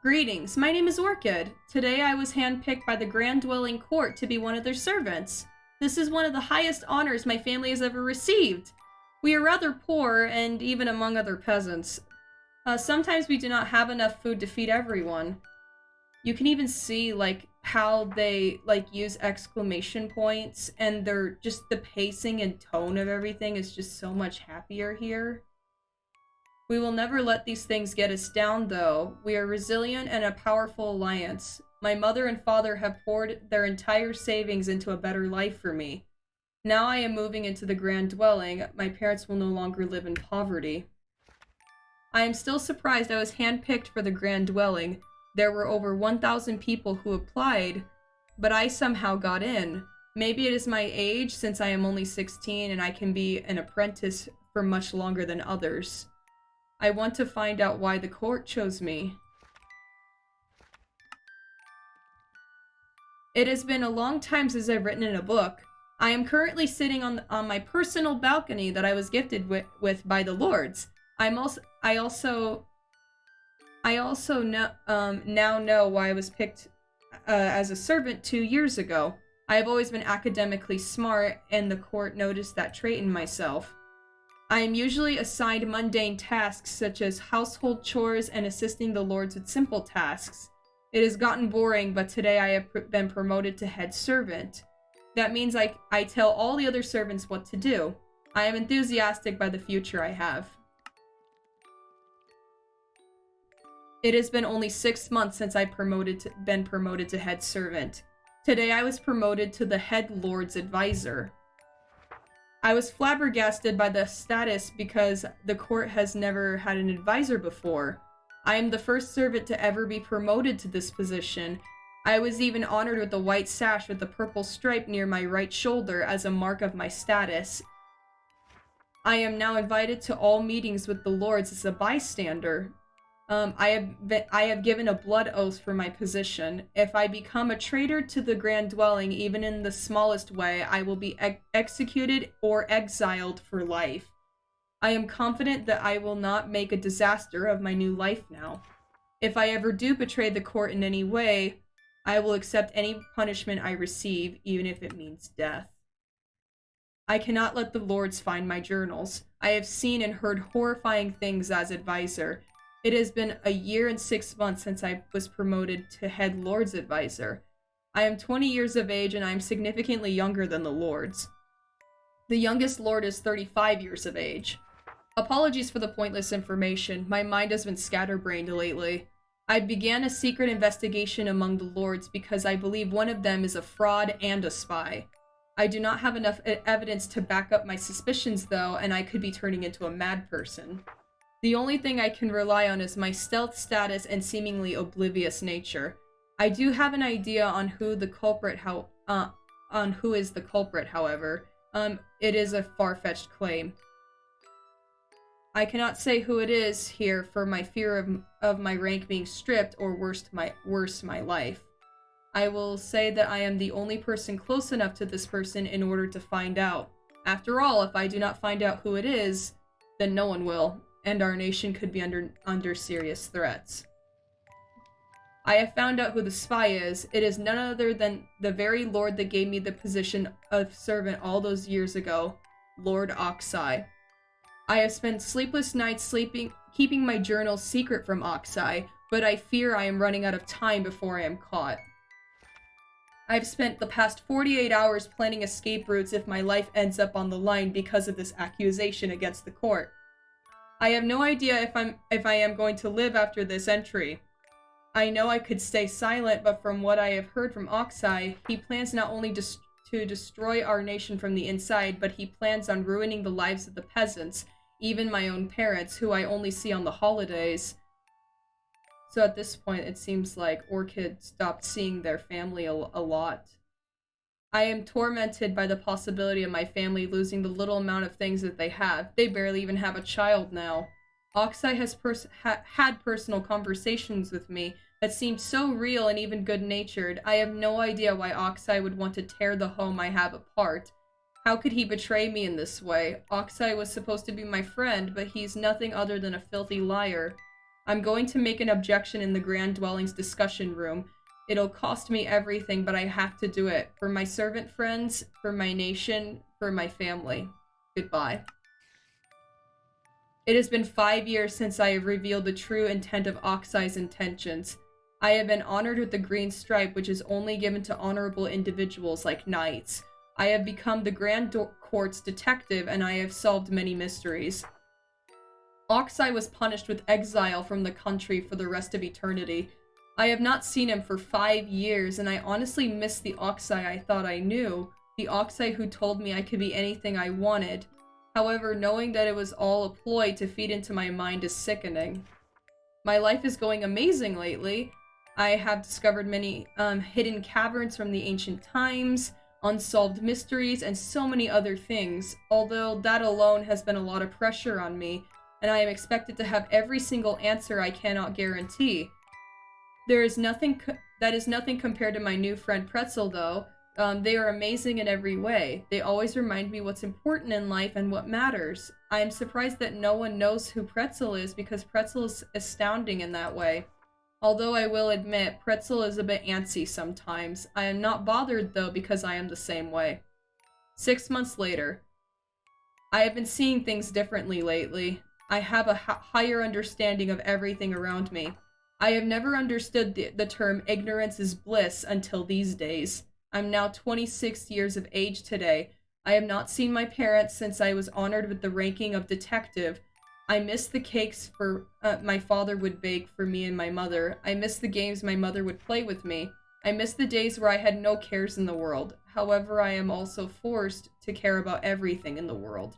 Greetings, my name is Orchid. Today I was handpicked by the Grand Dwelling Court to be one of their servants. This is one of the highest honors my family has ever received. We are rather poor, and even among other peasants. Sometimes we do not have enough food to feed everyone. You can even see, like, how they, like, use exclamation points, and they're just, the pacing and tone of everything is just so much happier here. We will never let these things get us down, though. We are resilient and a powerful alliance. My mother and father have poured their entire savings into a better life for me. Now I am moving into the grand dwelling. My parents will no longer live in poverty. I am still surprised I was handpicked for the grand dwelling. There were over 1,000 people who applied, but I somehow got in. Maybe it is my age, since I am only 16 and I can be an apprentice for much longer than others. I want to find out why the court chose me. It has been a long time since I've written in a book. I am currently sitting on my personal balcony that I was gifted with by the lords. I also now know why I was picked as a servant 2 years ago. I have always been academically smart, and the court noticed that trait in myself. I am usually assigned mundane tasks such as household chores and assisting the lords with simple tasks. It has gotten boring, but today I have been promoted to head servant. That means I tell all the other servants what to do. I am enthusiastic by the future I have. It has been only 6 months since I've been promoted to head servant. Today I was promoted to the head lord's advisor. I was flabbergasted by the status because the court has never had an advisor before. I am the first servant to ever be promoted to this position. I was even honored with a white sash with a purple stripe near my right shoulder as a mark of my status. I am now invited to all meetings with the lords as a bystander. I have given a blood oath for my position. If I become a traitor to the grand dwelling, even in the smallest way, I will be executed or exiled for life. I am confident that I will not make a disaster of my new life now. If I ever do betray the court in any way, I will accept any punishment I receive, even if it means death. I cannot let the lords find my journals. I have seen and heard horrifying things as advisor. It has been a year and 6 months since I was promoted to head lord's advisor. I am 20 years of age and I am significantly younger than the lords. The youngest lord is 35 years of age. Apologies for the pointless information. My mind has been scatterbrained lately. I began a secret investigation among the lords because I believe one of them is a fraud and a spy. I do not have enough evidence to back up my suspicions, though, and I could be turning into a mad person. The only thing I can rely on is my stealth status and seemingly oblivious nature. I do have an idea on who is the culprit, however. It is a far-fetched claim. I cannot say who it is here for my fear of my rank being stripped or worse, my life. I will say that I am the only person close enough to this person in order to find out. After all, if I do not find out who it is, then no one will, and our nation could be under serious threats. I have found out who the spy is. It is none other than the very lord that gave me the position of servant all those years ago, Lord Oxai. I have spent sleepless nights keeping my journal secret from Oxai, but I fear I am running out of time before I am caught. I've spent the past 48 hours planning escape routes if my life ends up on the line because of this accusation against the court. I have no idea if I am going to live after this entry. I know I could stay silent, but from what I have heard from Oxai, he plans not only to destroy our nation from the inside, but he plans on ruining the lives of the peasants, even my own parents, who I only see on the holidays. So at this point, it seems like Orchid stopped seeing their family a lot. I am tormented by the possibility of my family losing the little amount of things that they have. They barely even have a child now. Oxai has had personal conversations with me that seemed so real and even good-natured. I have no idea why Oxai would want to tear the home I have apart. How could he betray me in this way? Oxai was supposed to be my friend, but he's nothing other than a filthy liar. I'm going to make an objection in the Grand Dwelling's discussion room. It'll cost me everything, but I have to do it. For my servant friends, for my nation, for my family. Goodbye. It has been 5 years since I have revealed the true intent of Oxai's intentions. I have been honored with the green stripe, which is only given to honorable individuals like knights. I have become the Grand Court's detective, and I have solved many mysteries. Oxai was punished with exile from the country for the rest of eternity. I have not seen him for 5 years, and I honestly miss the Oxai I thought I knew, the Oxai who told me I could be anything I wanted. However, knowing that it was all a ploy to feed into my mind is sickening. My life is going amazing lately. I have discovered many hidden caverns from the ancient times, unsolved mysteries, and so many other things, although that alone has been a lot of pressure on me, and I am expected to have every single answer I cannot guarantee. That is nothing compared to my new friend Pretzel, though. They are amazing in every way. They always remind me what's important in life and what matters. I am surprised that no one knows who Pretzel is because Pretzel is astounding in that way. Although I will admit, Pretzel is a bit antsy sometimes. I am not bothered, though, because I am the same way. 6 months later. I have been seeing things differently lately. I have a higher understanding of everything around me. I have never understood the term ignorance is bliss until these days. I'm now 26 years of age today. I have not seen my parents since I was honored with the ranking of detective. I miss the cakes my father would bake for me and my mother. I miss the games my mother would play with me. I miss the days where I had no cares in the world. However, I am also forced to care about everything in the world.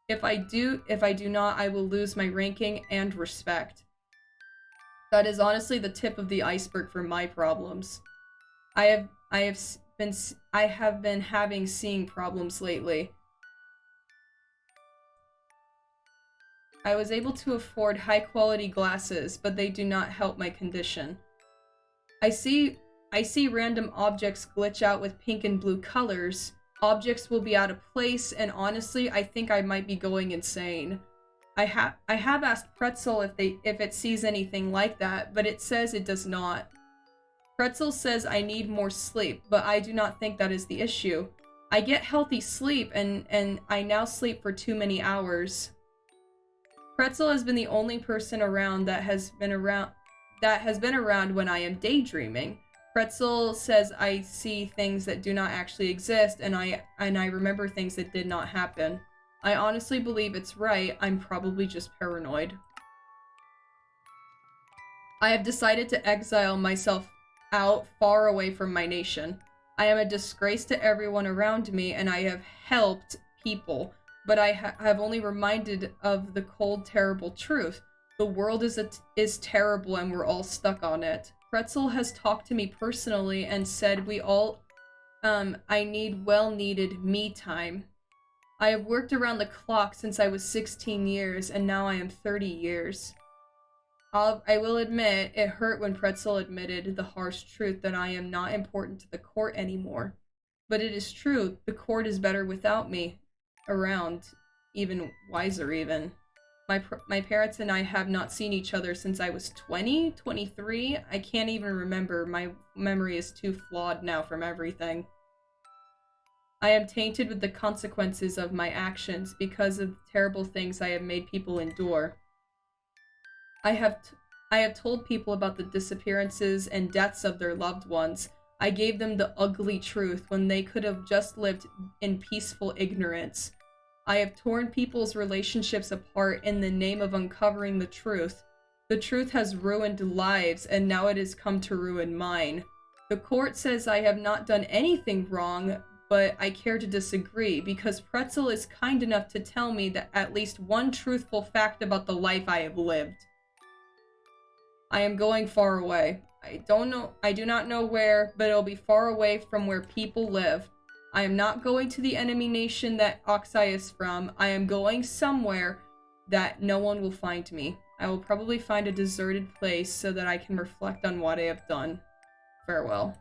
If I do not, I will lose my ranking and respect. That is honestly the tip of the iceberg for my problems. I have been having seeing problems lately. I was able to afford high-quality glasses, but they do not help my condition. I see random objects glitch out with pink and blue colors. Objects will be out of place, and honestly, I think I might be going insane. I have asked Pretzel if it sees anything like that, but it says it does not. Pretzel says I need more sleep, but I do not think that is the issue. I get healthy sleep, and I now sleep for too many hours. Pretzel has been the only person around that has been around when I am daydreaming. Pretzel says I see things that do not actually exist, and I remember things that did not happen. I honestly believe it's right. I'm probably just paranoid. I have decided to exile myself out far away from my nation. I am a disgrace to everyone around me, and I have helped people, but I have only reminded of the cold, terrible truth. The world is terrible, and we're all stuck on it. Pretzel has talked to me personally and said I need well-needed me time. I have worked around the clock since I was 16 years, and now I am 30 years. I will admit, it hurt when Pretzel admitted the harsh truth that I am not important to the court anymore. But it is true, the court is better without me around, even wiser even. My parents and I have not seen each other since I was 20, 23. I can't even remember. My memory is too flawed now from everything. I am tainted with the consequences of my actions because of the terrible things I have made people endure. I have told people about the disappearances and deaths of their loved ones. I gave them the ugly truth when they could have just lived in peaceful ignorance. I have torn people's relationships apart in the name of uncovering the truth. The truth has ruined lives, and now it has come to ruin mine. The court says I have not done anything wrong, but I care to disagree, because Pretzel is kind enough to tell me that at least one truthful fact about the life I have lived. I am going far away. I do not know where, but it'll be far away from where people live. I am not going to the enemy nation that Oxai is from. I am going somewhere that no one will find me. I will probably find a deserted place so that I can reflect on what I have done. Farewell.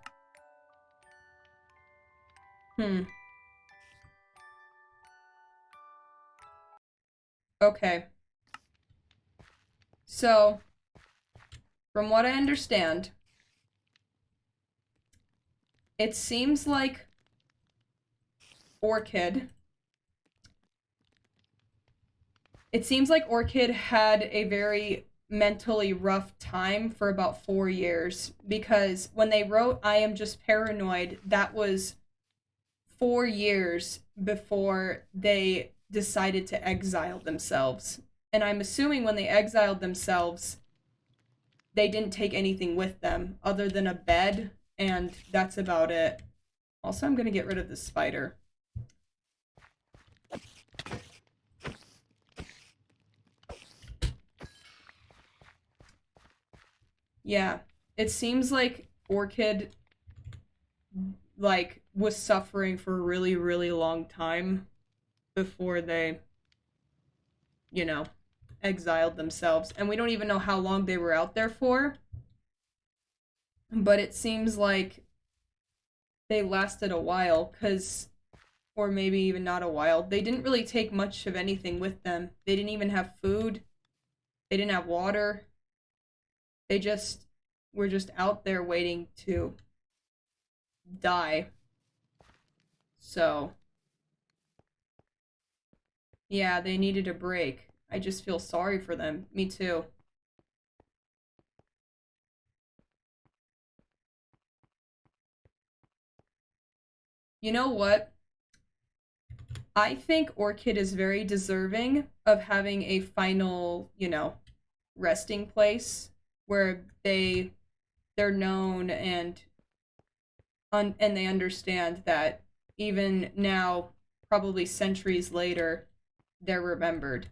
Okay. So, from what I understand, it seems like Orchid had a very mentally rough time for about 4 years, because when they wrote I am just paranoid, that was 4 years before they decided to exile themselves. And I'm assuming when they exiled themselves, they didn't take anything with them other than a bed, and that's about it. Also, I'm gonna get rid of the spider. Yeah, it seems like Orchid, like, was suffering for a really, really long time before they, you know, exiled themselves. And we don't even know how long they were out there for, but it seems like they lasted a while, because, or maybe even not a while. They didn't really take much of anything with them. They didn't even have food. They didn't have water. They just were just out there waiting to die. So, yeah, they needed a break. I just feel sorry for them. Me too. You know what? I think Orchid is very deserving of having a final, resting place where they're known, and and they understand that even now, probably centuries later, they're remembered.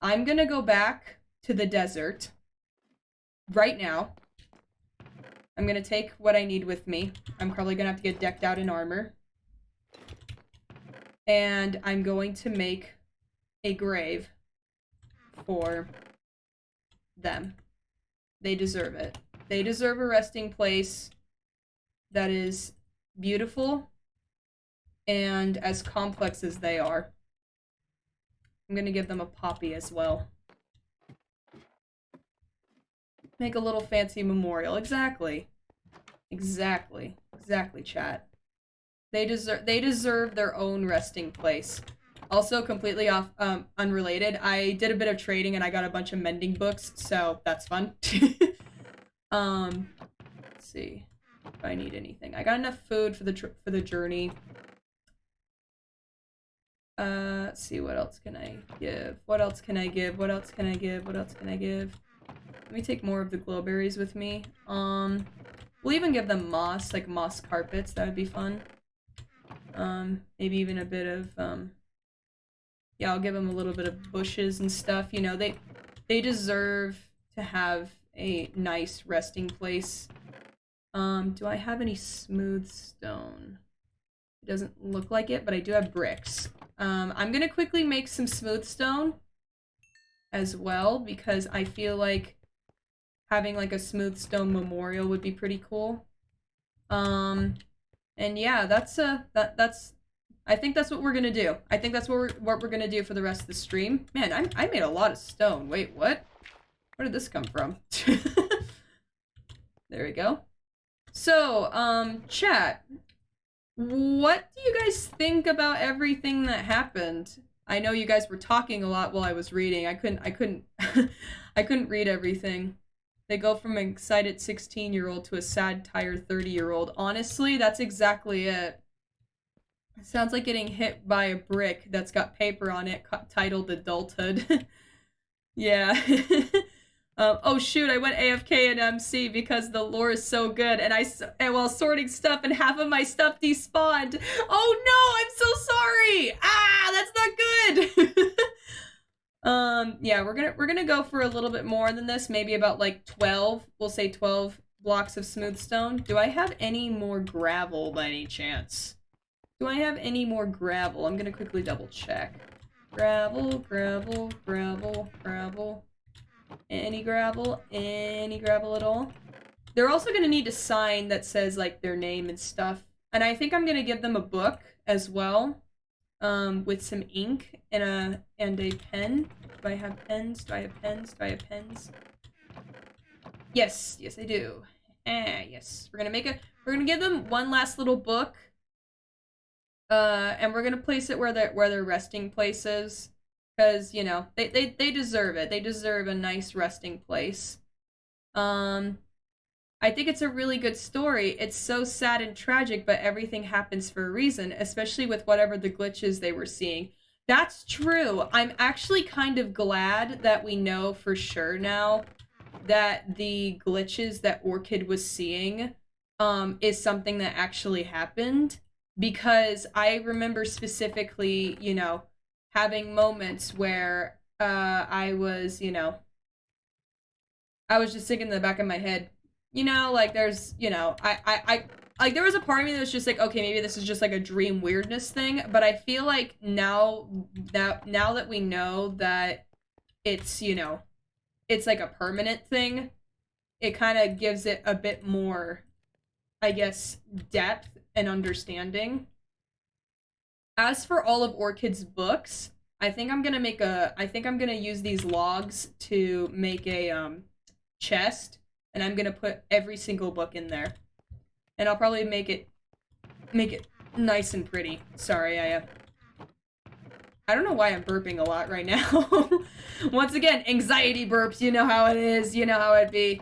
I'm gonna go back to the desert right now. I'm gonna take what I need with me. I'm probably gonna have to get decked out in armor. And I'm going to make a grave for them. They deserve it. They deserve a resting place that is beautiful and as complex as they are. I'm gonna give them a poppy as well. Make a little fancy memorial. Exactly. Exactly, chat. They deserve their own resting place. Also, completely off, unrelated, I did a bit of trading and I got a bunch of mending books, so that's fun. Let's see if I need anything. I got enough food for the journey. Let's see, what else can I give? What else can I give? What else can I give? What else can I give? Let me take more of the glowberries with me. We'll even give them moss, like moss carpets. That would be fun. Maybe even a bit of, yeah, I'll give them a little bit of bushes and stuff. You know, they deserve to have a nice resting place. Do I have any smooth stone? It doesn't look like it, but I do have bricks. I'm gonna quickly make some smooth stone. as well, because I feel like having like a smooth stone memorial would be pretty cool. And yeah, that's I think that's what we're gonna do. I think that's what we're gonna do for the rest of the stream. Man, I made a lot of stone. Wait, what? Where did this come from? There we go. So, chat, what do you guys think about everything that happened? I know you guys were talking a lot while I was reading. I couldn't I couldn't read everything. They go from an excited 16-year-old to a sad, tired 30-year-old. Honestly, that's exactly it. It sounds like getting hit by a brick that's got paper on it titled adulthood. Yeah. Oh shoot, I went AFK in MC because the lore is so good, and while sorting stuff and half of my stuff despawned. Oh no, I'm so sorry. Ah, that's not good. Yeah, we're gonna go for a little bit more than this, maybe about like 12. We'll say 12 blocks of smooth stone. Do I have any more gravel by any chance? Do I have any more gravel? I'm gonna quickly double check. Gravel, gravel, gravel, gravel. Any gravel? Any gravel at all? They're also gonna need a sign that says like their name and stuff. And I think I'm gonna give them a book as well. With some ink and a pen. Do I have pens? Do I have pens? Do I have pens? Yes, yes I do. Yes. We're gonna give them one last little book. And we're gonna place it where their resting place is. Because, you know, they deserve it. They deserve a nice resting place. I think it's a really good story. It's so sad and tragic, but everything happens for a reason, especially with whatever the glitches they were seeing. That's true. I'm actually kind of glad that we know for sure now that the glitches that Orchid was seeing is something that actually happened, because I remember specifically, you know, having moments where I was, you know, I was just thinking in the back of my head, you know, like there's, you know, I like there was a part of me that was just like, okay, maybe this is just like a dream weirdness thing, but I feel like now that we know that it's, you know, it's like a permanent thing, it kind of gives it a bit more, I guess, depth and understanding. As for all of Orchid's books, I think I'm gonna use these logs to make a chest, and I'm gonna put every single book in there. And I'll probably make it nice and pretty. Sorry, I don't know why I'm burping a lot right now. Once again, anxiety burps, you know how it is, you know how it be.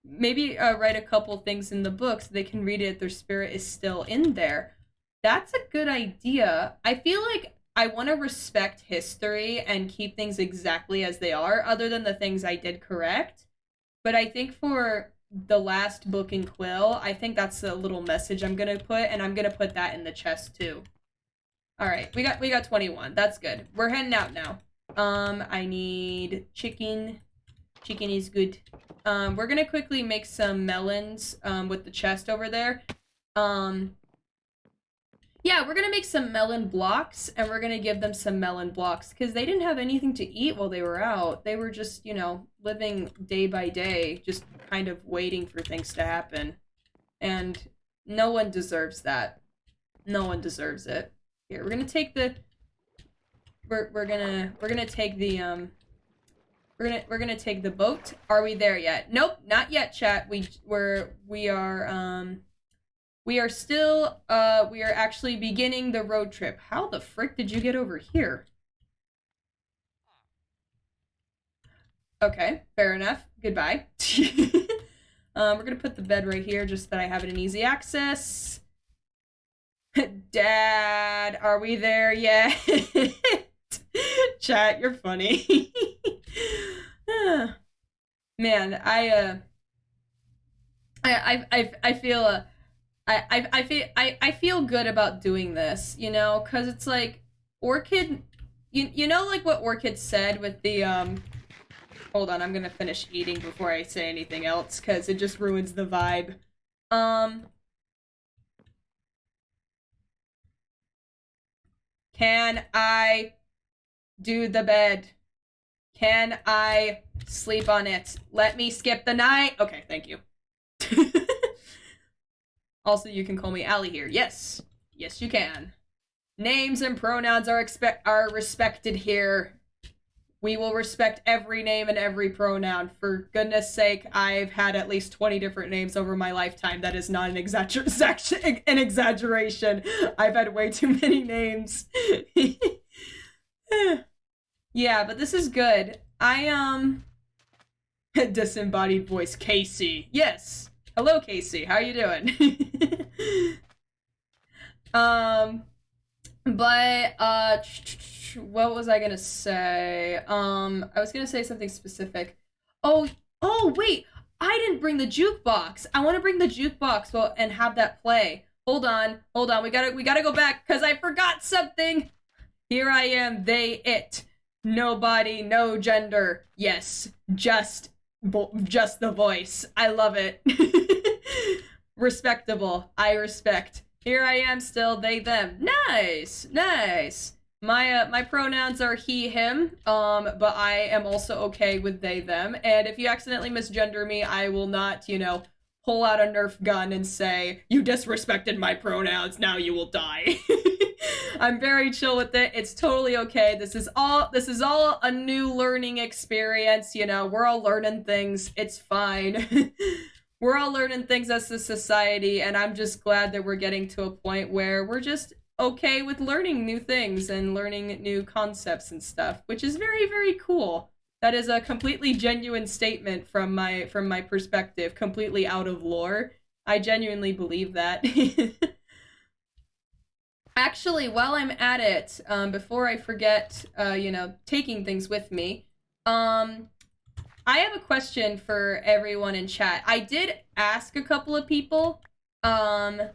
Maybe write a couple things in the books so they can read it if their spirit is still in there. That's a good idea. I feel like I want to respect history and keep things exactly as they are, other than the things I did correct. But I think for the last book in Quill, I think that's a little message I'm gonna put, and I'm gonna put that in the chest too. Alright, we got 21. That's good. We're heading out now. I need chicken. Chicken is good. We're gonna quickly make some melons, with the chest over there. Yeah, we're gonna make some melon blocks, and we're gonna give them some melon blocks, because they didn't have anything to eat while they were out. They were just, you know, living day by day, just kind of waiting for things to happen. And no one deserves that. No one deserves it. Here, we're gonna take the... We're gonna take the, We're gonna take the boat. Are we there yet? Nope, not yet, chat. We are still, we are actually beginning the road trip. How the frick did you get over here? Okay, fair enough. Goodbye. We're gonna put the bed right here just that I have it in easy access. Dad, are we there yet? Chat, you're funny. Man, I feel good about doing this, you know, because it's like Orchid, you know, like what Orchid said with the hold on, I'm gonna finish eating before I say anything else, because it just ruins the vibe. Can I do the bed? Can I sleep on it? Let me skip the night. Okay, thank you. Also, you can call me Allie here. Yes. Yes, you can. Names and pronouns are respected here. We will respect every name and every pronoun. For goodness sake, I've had at least 20 different names over my lifetime. That is not an exaggeration. I've had way too many names. Yeah, but this is good. Disembodied voice, Casey. Yes. Hello, Casey. How you doing? What was I gonna say? I was gonna say something specific. Oh, wait! I didn't bring the jukebox. I want to bring the jukebox and have that play. Hold on. We gotta go back because I forgot something. Here I am. They, it. Nobody, no gender. Yes, just the voice. I love it. Respectable. I respect. Here I am still, they, them. Nice. My pronouns are he, him, but I am also okay with they, them. And if you accidentally misgender me, I will not, pull out a Nerf gun and say, you disrespected my pronouns, now you will die. I'm very chill with it. It's totally okay. This is all a new learning experience, we're all learning things. It's fine. We're all learning things as a society, and I'm just glad that we're getting to a point where we're just okay with learning new things and learning new concepts and stuff, which is very, very cool. That is a completely genuine statement from my perspective, completely out of lore. I genuinely believe that. Actually, while I'm at it, before I forget, taking things with me, I have a question for everyone in chat. I did ask a couple of people, in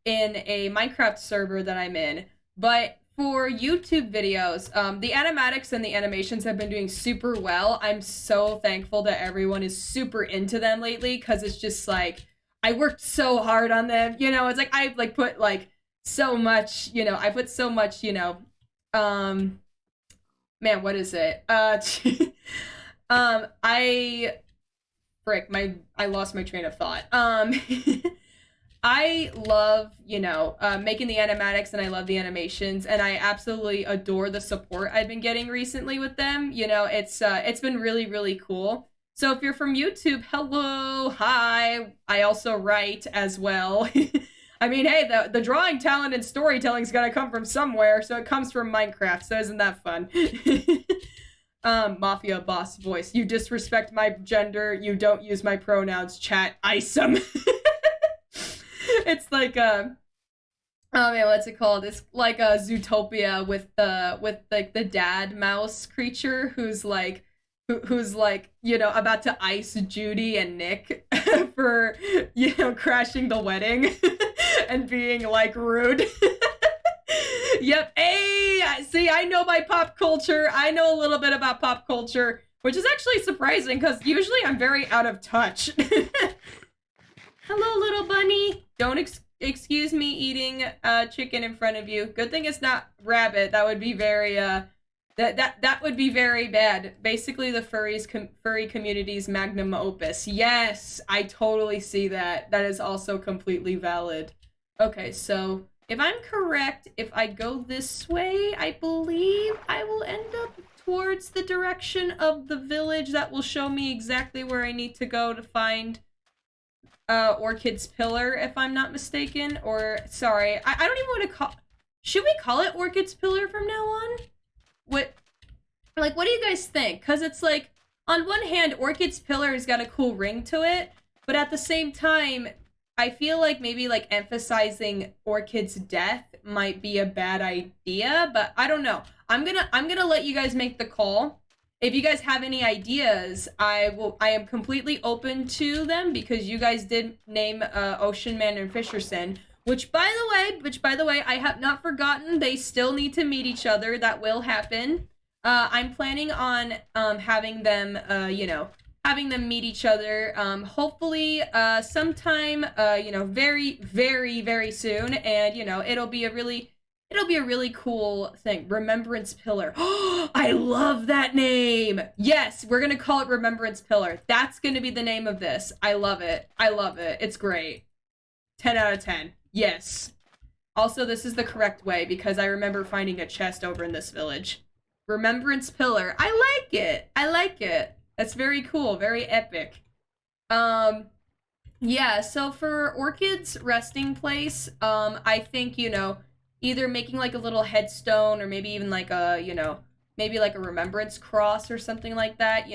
a Minecraft server that I'm in, but for YouTube videos, the animatics and the animations have been doing super well. I'm so thankful that everyone is super into them lately, because it's just like, I worked so hard on them, it's like, I've like put like so much, I put so much, man, what is it? I lost my train of thought. I love, making the animatics, and I love the animations, and I absolutely adore the support I've been getting recently with them. It's been really, really cool. So if you're from YouTube, hello, hi. I also write as well. I mean, hey, the drawing talent and storytelling's gotta come from somewhere, so it comes from Minecraft, so isn't that fun? Mafia boss voice. You disrespect my gender, you don't use my pronouns, chat, isom. It's like oh man, what's it called? It's like a Zootopia with the dad mouse creature who's like about to ice Judy and Nick for crashing the wedding and being like rude. Yep. Hey, see, I know my pop culture. I know a little bit about pop culture, which is actually surprising because usually I'm very out of touch. Hello, little bunny. Don't excuse me eating chicken in front of you. Good thing it's not rabbit. That would be very that would be very bad. Basically, the furry community's magnum opus. Yes, I totally see that. That is also completely valid. Okay, so if I'm correct, if I go this way, I believe I will end up towards the direction of the village that will show me exactly where I need to go to find Orchid's pillar, if I'm not mistaken. Or, sorry, I don't even want to call... Should we call it Orchid's pillar from now on? What do you guys think? Because it's like, on one hand, Orchid's pillar has got a cool ring to it, but at the same time, I feel like maybe like emphasizing Orchid's death might be a bad idea, but I don't know. I'm gonna let you guys make the call. If you guys have any ideas, I am completely open to them, because you guys did name Ocean Man and Fisherson, which by the way, I have not forgotten. They still need to meet each other. That will happen. I'm planning on having them having them meet each other, hopefully sometime very, very, very soon, and it'll be a really It'll be a really cool thing. Remembrance Pillar. Oh, I love that name. Yes, we're gonna call it Remembrance Pillar. That's gonna be the name of this. I love it. I love it. It's great. 10 out of 10. Yes. Also, this is the correct way because I remember finding a chest over in this village. Remembrance Pillar. I like it. I like it. That's very cool. Very epic. Yeah, so for Orchid's resting place, I think, either making like a little headstone or maybe even like a, maybe like a remembrance cross or something like that,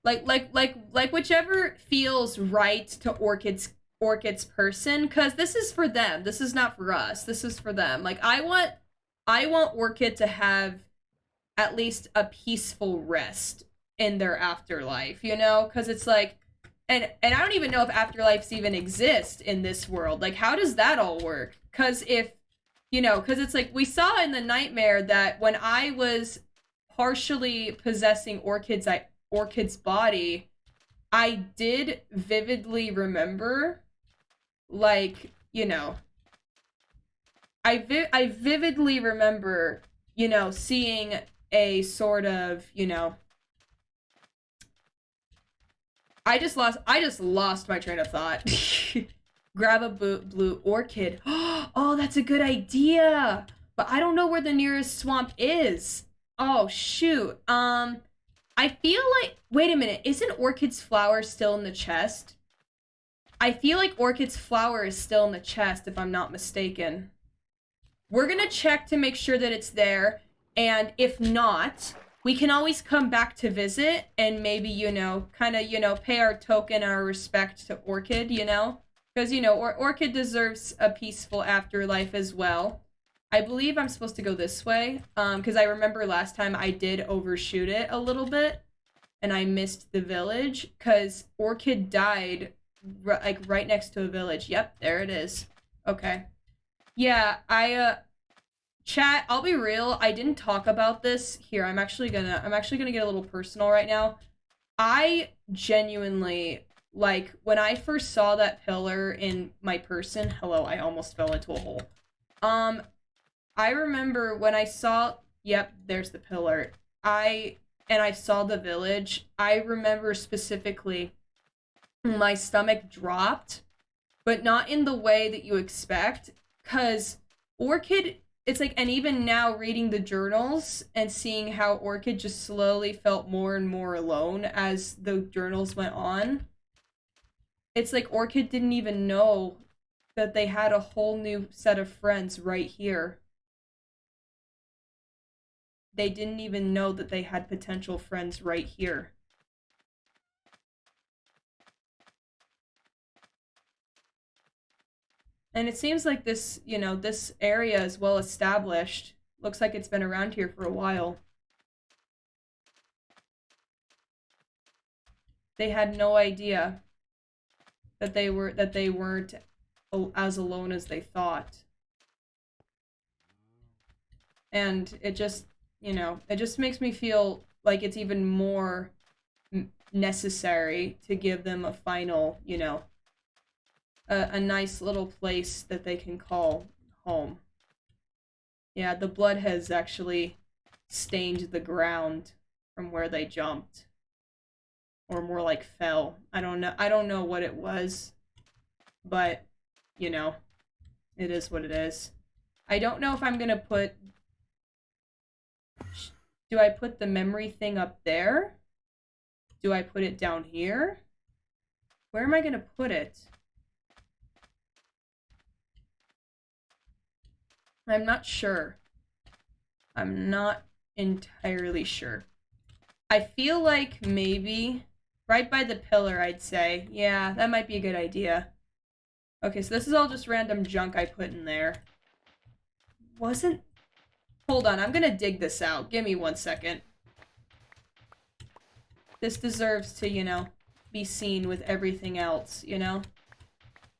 like whichever feels right to Orchid's person, because this is for them. This is not for us. This is for them. Like I want Orchid to have at least a peaceful rest in their afterlife, because it's like, and I don't even know if afterlives even exist in this world. Like, how does that all work? Because because it's like we saw in the nightmare that when I was partially possessing Orchid's body, I did vividly remember, like, I vividly remember, seeing a sort of, I just lost my train of thought. Grab a blue orchid. Oh, that's a good idea. But I don't know where the nearest swamp is. Oh, shoot. I feel like, wait a minute, isn't Orchid's flower still in the chest? I feel like Orchid's flower is still in the chest, if I'm not mistaken. We're gonna check to make sure that it's there, and if not, we can always come back to visit and maybe, kind of, pay our token, our respect to Orchid, because, Orchid deserves a peaceful afterlife as well. I believe I'm supposed to go this way, because I remember last time I did overshoot it a little bit, and I missed the village, because Orchid died, like, right next to a village. Yep, there it is. Okay. Yeah, chat, I'll be real, I didn't talk about this. Here, I'm actually gonna get a little personal right now. I genuinely, like, when I first saw that pillar in my person, hello, I almost fell into a hole. I remember when I saw, yep, there's the pillar. I saw the village, I remember specifically my stomach dropped, but not in the way that you expect, because Orchid, it's like, and even now reading the journals and seeing how Orchid just slowly felt more and more alone as the journals went on, it's like Orchid didn't even know that they had a whole new set of friends right here. They didn't even know that they had potential friends right here. And it seems like this, this area is well established. Looks like it's been around here for a while. They had no idea that they weren't as alone as they thought. And it just, it just makes me feel like it's even more necessary to give them a final, a nice little place that they can call home. Yeah, the blood has actually stained the ground from where they jumped. Or more like fell. I don't know what it was. But, it is what it is. I don't know if I'm gonna put... Do I put the memory thing up there? Do I put it down here? Where am I gonna put it? I'm not sure. I'm not entirely sure. I feel like maybe right by the pillar, I'd say. Yeah, that might be a good idea. Okay, so this is all just random junk I put in there. Wasn't... Hold on, I'm gonna dig this out. Give me 1 second. This deserves to, be seen with everything else,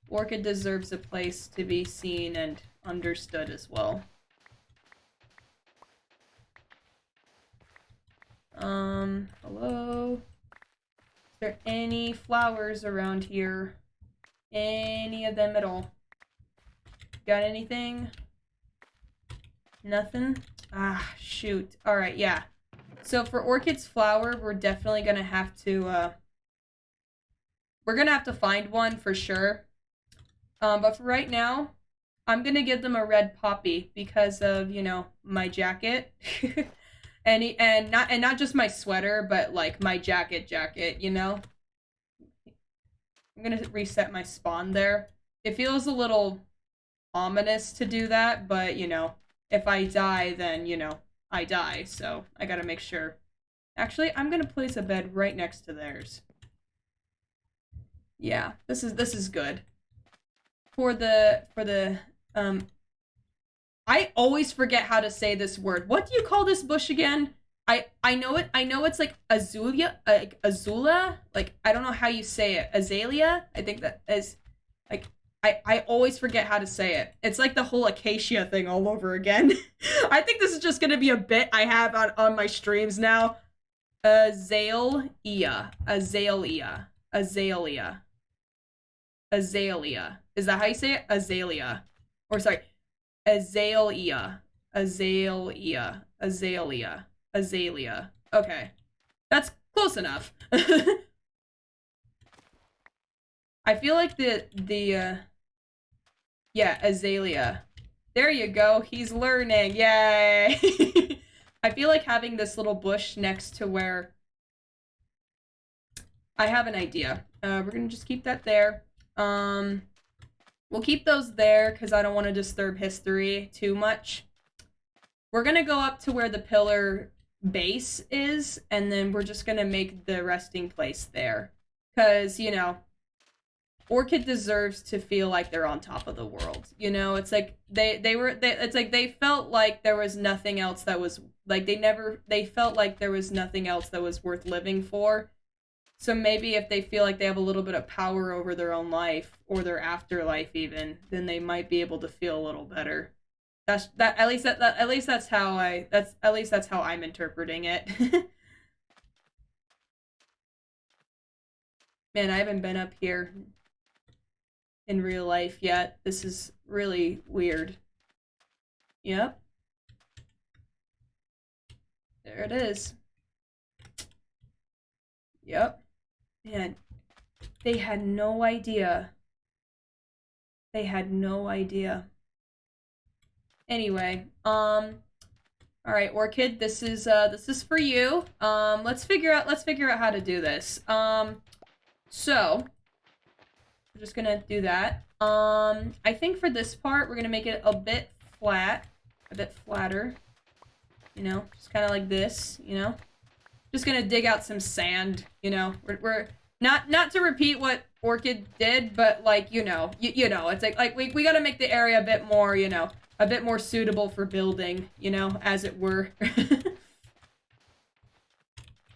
Orchid deserves a place to be seen and understood as well. Hello? Is there any flowers around here? Any of them at all? Got anything? Nothing? Ah, shoot. Alright, yeah. So for Orchid's flower, we're definitely gonna have to, we're gonna have to find one for sure. But for right now, I'm gonna give them a red poppy because of, you know, my jacket. and not just my sweater, but like my jacket, you know? I'm gonna reset my spawn there. It feels a little ominous to do that, but you know, if I die, then you know, I die, so I gotta make sure. Actually, I'm gonna place a bed right next to theirs. Yeah, this is good. For the I always forget how to say this word. What do you call this bush again? I know it's like azula, like I don't know how you say it. Azalea? I think that is like I always forget how to say it. It's like the whole acacia thing all over again. I think this is just gonna be a bit I have on my streams now. Azalea. Azalea. Azalea. Azalea. Is that how you say it? Azalea. Or sorry. Azalea. Azalea. Azalea. Azalea. Okay. That's close enough. I feel like yeah, Azalea. There you go. He's learning. Yay. I feel like having this little bush next to where I have an idea. We're gonna just keep that there. We'll keep those there because I don't want to disturb history too much. We're gonna go up to where the pillar base is, and then we're just gonna make the resting place there. Because, you know, Orchid deserves to feel like they're on top of the world. You know, it's like it's like they felt like there was nothing else that was like they felt like there was nothing else that was worth living for. So maybe if they feel like they have a little bit of power over their own life or their afterlife even, then they might be able to feel a little better. At least that's how I'm interpreting it. Man, I haven't been up here in real life yet. This is really weird. Yep. There it is. Yep. Man, they had no idea. They had no idea. Anyway, all right, Orchid, this is for you. Let's figure out how to do this. So we're just gonna do that. I think for this part, we're gonna make it a bit flat, a bit flatter. You know, just kind of like this. You know, just gonna dig out some sand. You know, we're not to repeat what Orchid did, but like you know, it's like we gotta make the area a bit more, you know, a bit more suitable for building. You know, as it were.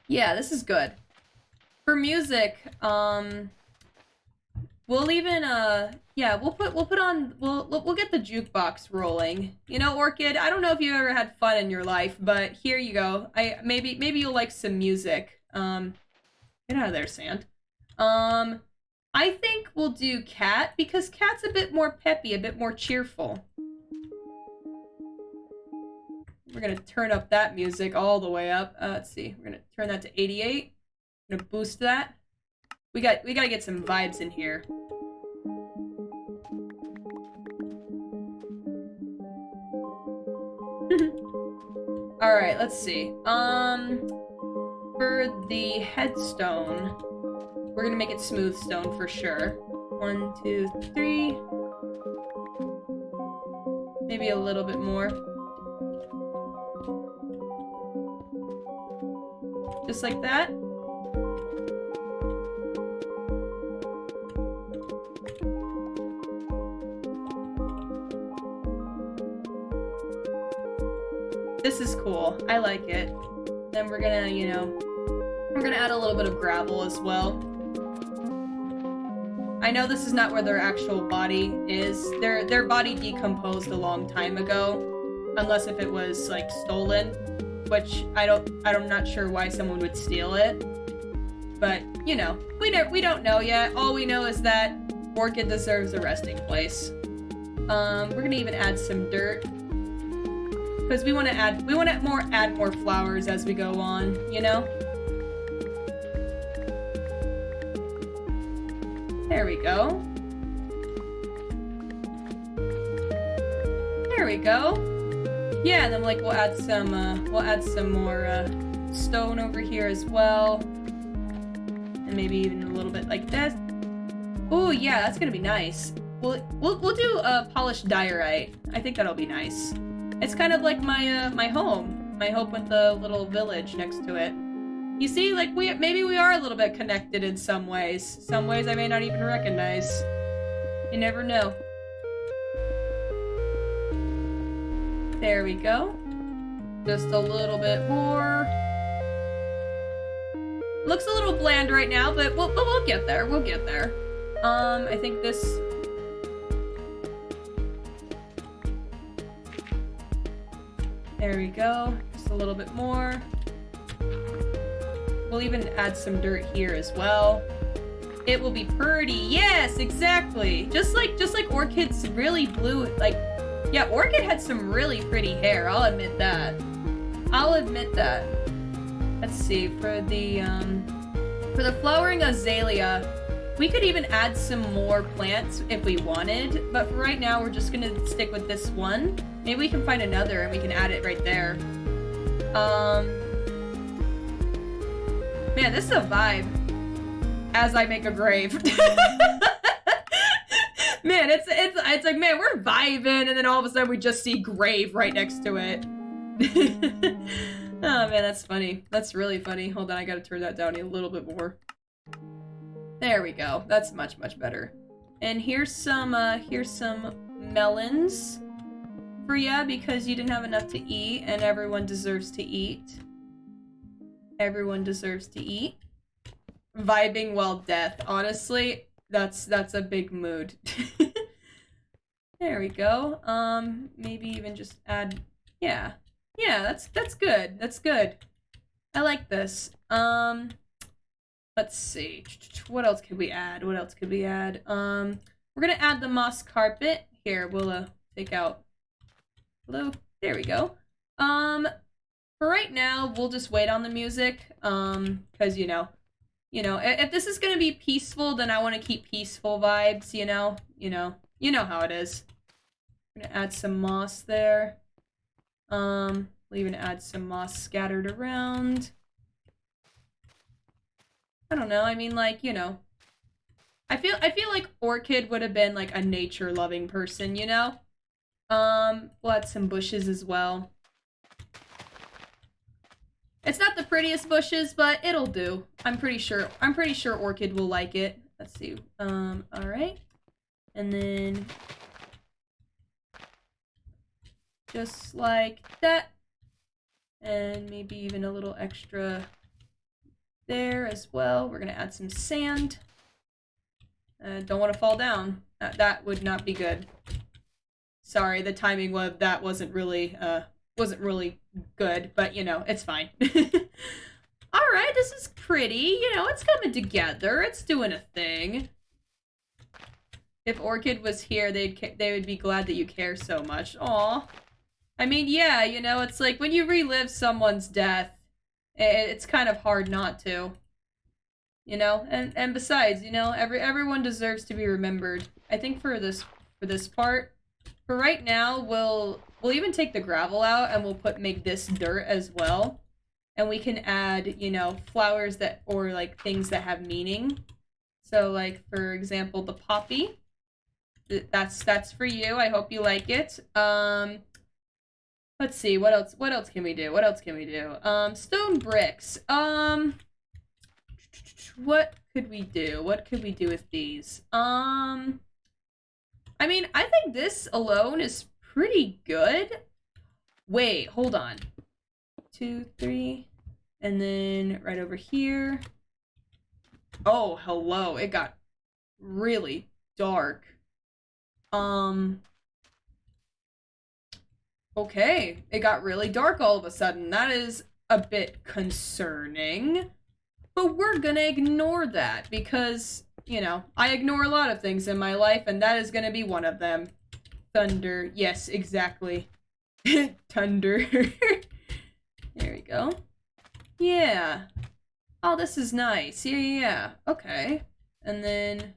Yeah, this is good. For music, we'll even yeah, we'll get the jukebox rolling. You know, Orchid, I don't know if you ever had fun in your life, but here you go. Maybe you'll like some music. Get out of there, sand. I think we'll do Cat because Cat's a bit more peppy, a bit more cheerful. We're gonna turn up that music all the way up. Let's see. We're gonna turn that to 88. I'm gonna boost that. We gotta get some vibes in here. All right, let's see. For the headstone, we're gonna make it smooth stone for sure. 1, 2, 3. Maybe a little bit more. Just like that. This is cool. I like it. Then we're gonna, you know, we're gonna add a little bit of gravel as well. I know this is not where their actual body is. Their body decomposed a long time ago, unless if it was like stolen, which I'm not sure why someone would steal it. But you know, we don't know yet. All we know is that Orchid deserves a resting place. We're gonna even add some dirt. Because we want to add more flowers as we go on, you know? There we go. There we go. Yeah, and then like we'll add some more stone over here as well. And maybe even a little bit like this. Oh yeah, that's gonna be nice. We'll do a polished diorite. I think that'll be nice. It's kind of like my home with the little village next to it. You see, like maybe we are a little bit connected in some ways. Some ways I may not even recognize. You never know. There we go. Just a little bit more. Looks a little bland right now, but we'll get there. We'll get there. I think this. There we go. Just a little bit more. We'll even add some dirt here as well. It will be pretty. Yes, exactly. Just like Orchid's really blue. Like, yeah, Orchid had some really pretty hair. I'll admit that. I'll admit that. Let's see, for the flowering azalea, we could even add some more plants if we wanted, but for right now, we're just gonna stick with this one. Maybe we can find another and we can add it right there. Man, this is a vibe. As I make a grave. Man, it's like, man, we're vibing, and then all of a sudden we just see grave right next to it. Oh man, that's funny. That's really funny. Hold on, I gotta turn that down a little bit more. There we go. That's much, much better. And here's some melons for ya, because you didn't have enough to eat, and everyone deserves to eat. Everyone deserves to eat. Vibing while death. Honestly, that's a big mood. There we go. Maybe even just add, yeah, that's good. That's good. I like this. Let's see. What else could we add? What else could we add? We're gonna add the moss carpet. Here, we'll take out. Hello. There we go. For right now, we'll just wait on the music. Because you know, if this is gonna be peaceful, then I want to keep peaceful vibes. You know how it is. I'm gonna add some moss there. We'll even add some moss scattered around. I don't know. I mean, like, I feel like Orchid would have been like a nature-loving person, you know? We'll add some bushes as well. It's not the prettiest bushes, but it'll do. I'm pretty sure Orchid will like it. Let's see. All right. And then just like that. And maybe even a little extra there as well. We're gonna add some sand. Don't want to fall down. That would not be good. Sorry, the timing of that wasn't really good, but it's fine. All right, this is pretty. It's coming together. It's doing a thing. If Orchid was here, they would be glad that you care so much. Aw. I mean, yeah, it's like when you relive someone's death, it's kind of hard not to. And besides, everyone deserves to be remembered. I think for this part, for right now, we'll even take the gravel out and we'll make this dirt as well. And we can add, flowers or like things that have meaning. So like, for example, the poppy. That's for you. I hope you like it. Let's see, what else can we do? Stone bricks. What could we do? What could we do with these? I mean, I think this alone is pretty good. Wait, hold on. 2, 3, and then right over here. Oh, hello. It got really dark. Okay, it got really dark all of a sudden. That is a bit concerning. But we're gonna ignore that because, I ignore a lot of things in my life, and that is gonna be one of them. Thunder. Yes, exactly. Thunder. There we go. Yeah. Oh, this is nice. Yeah. Okay. And then,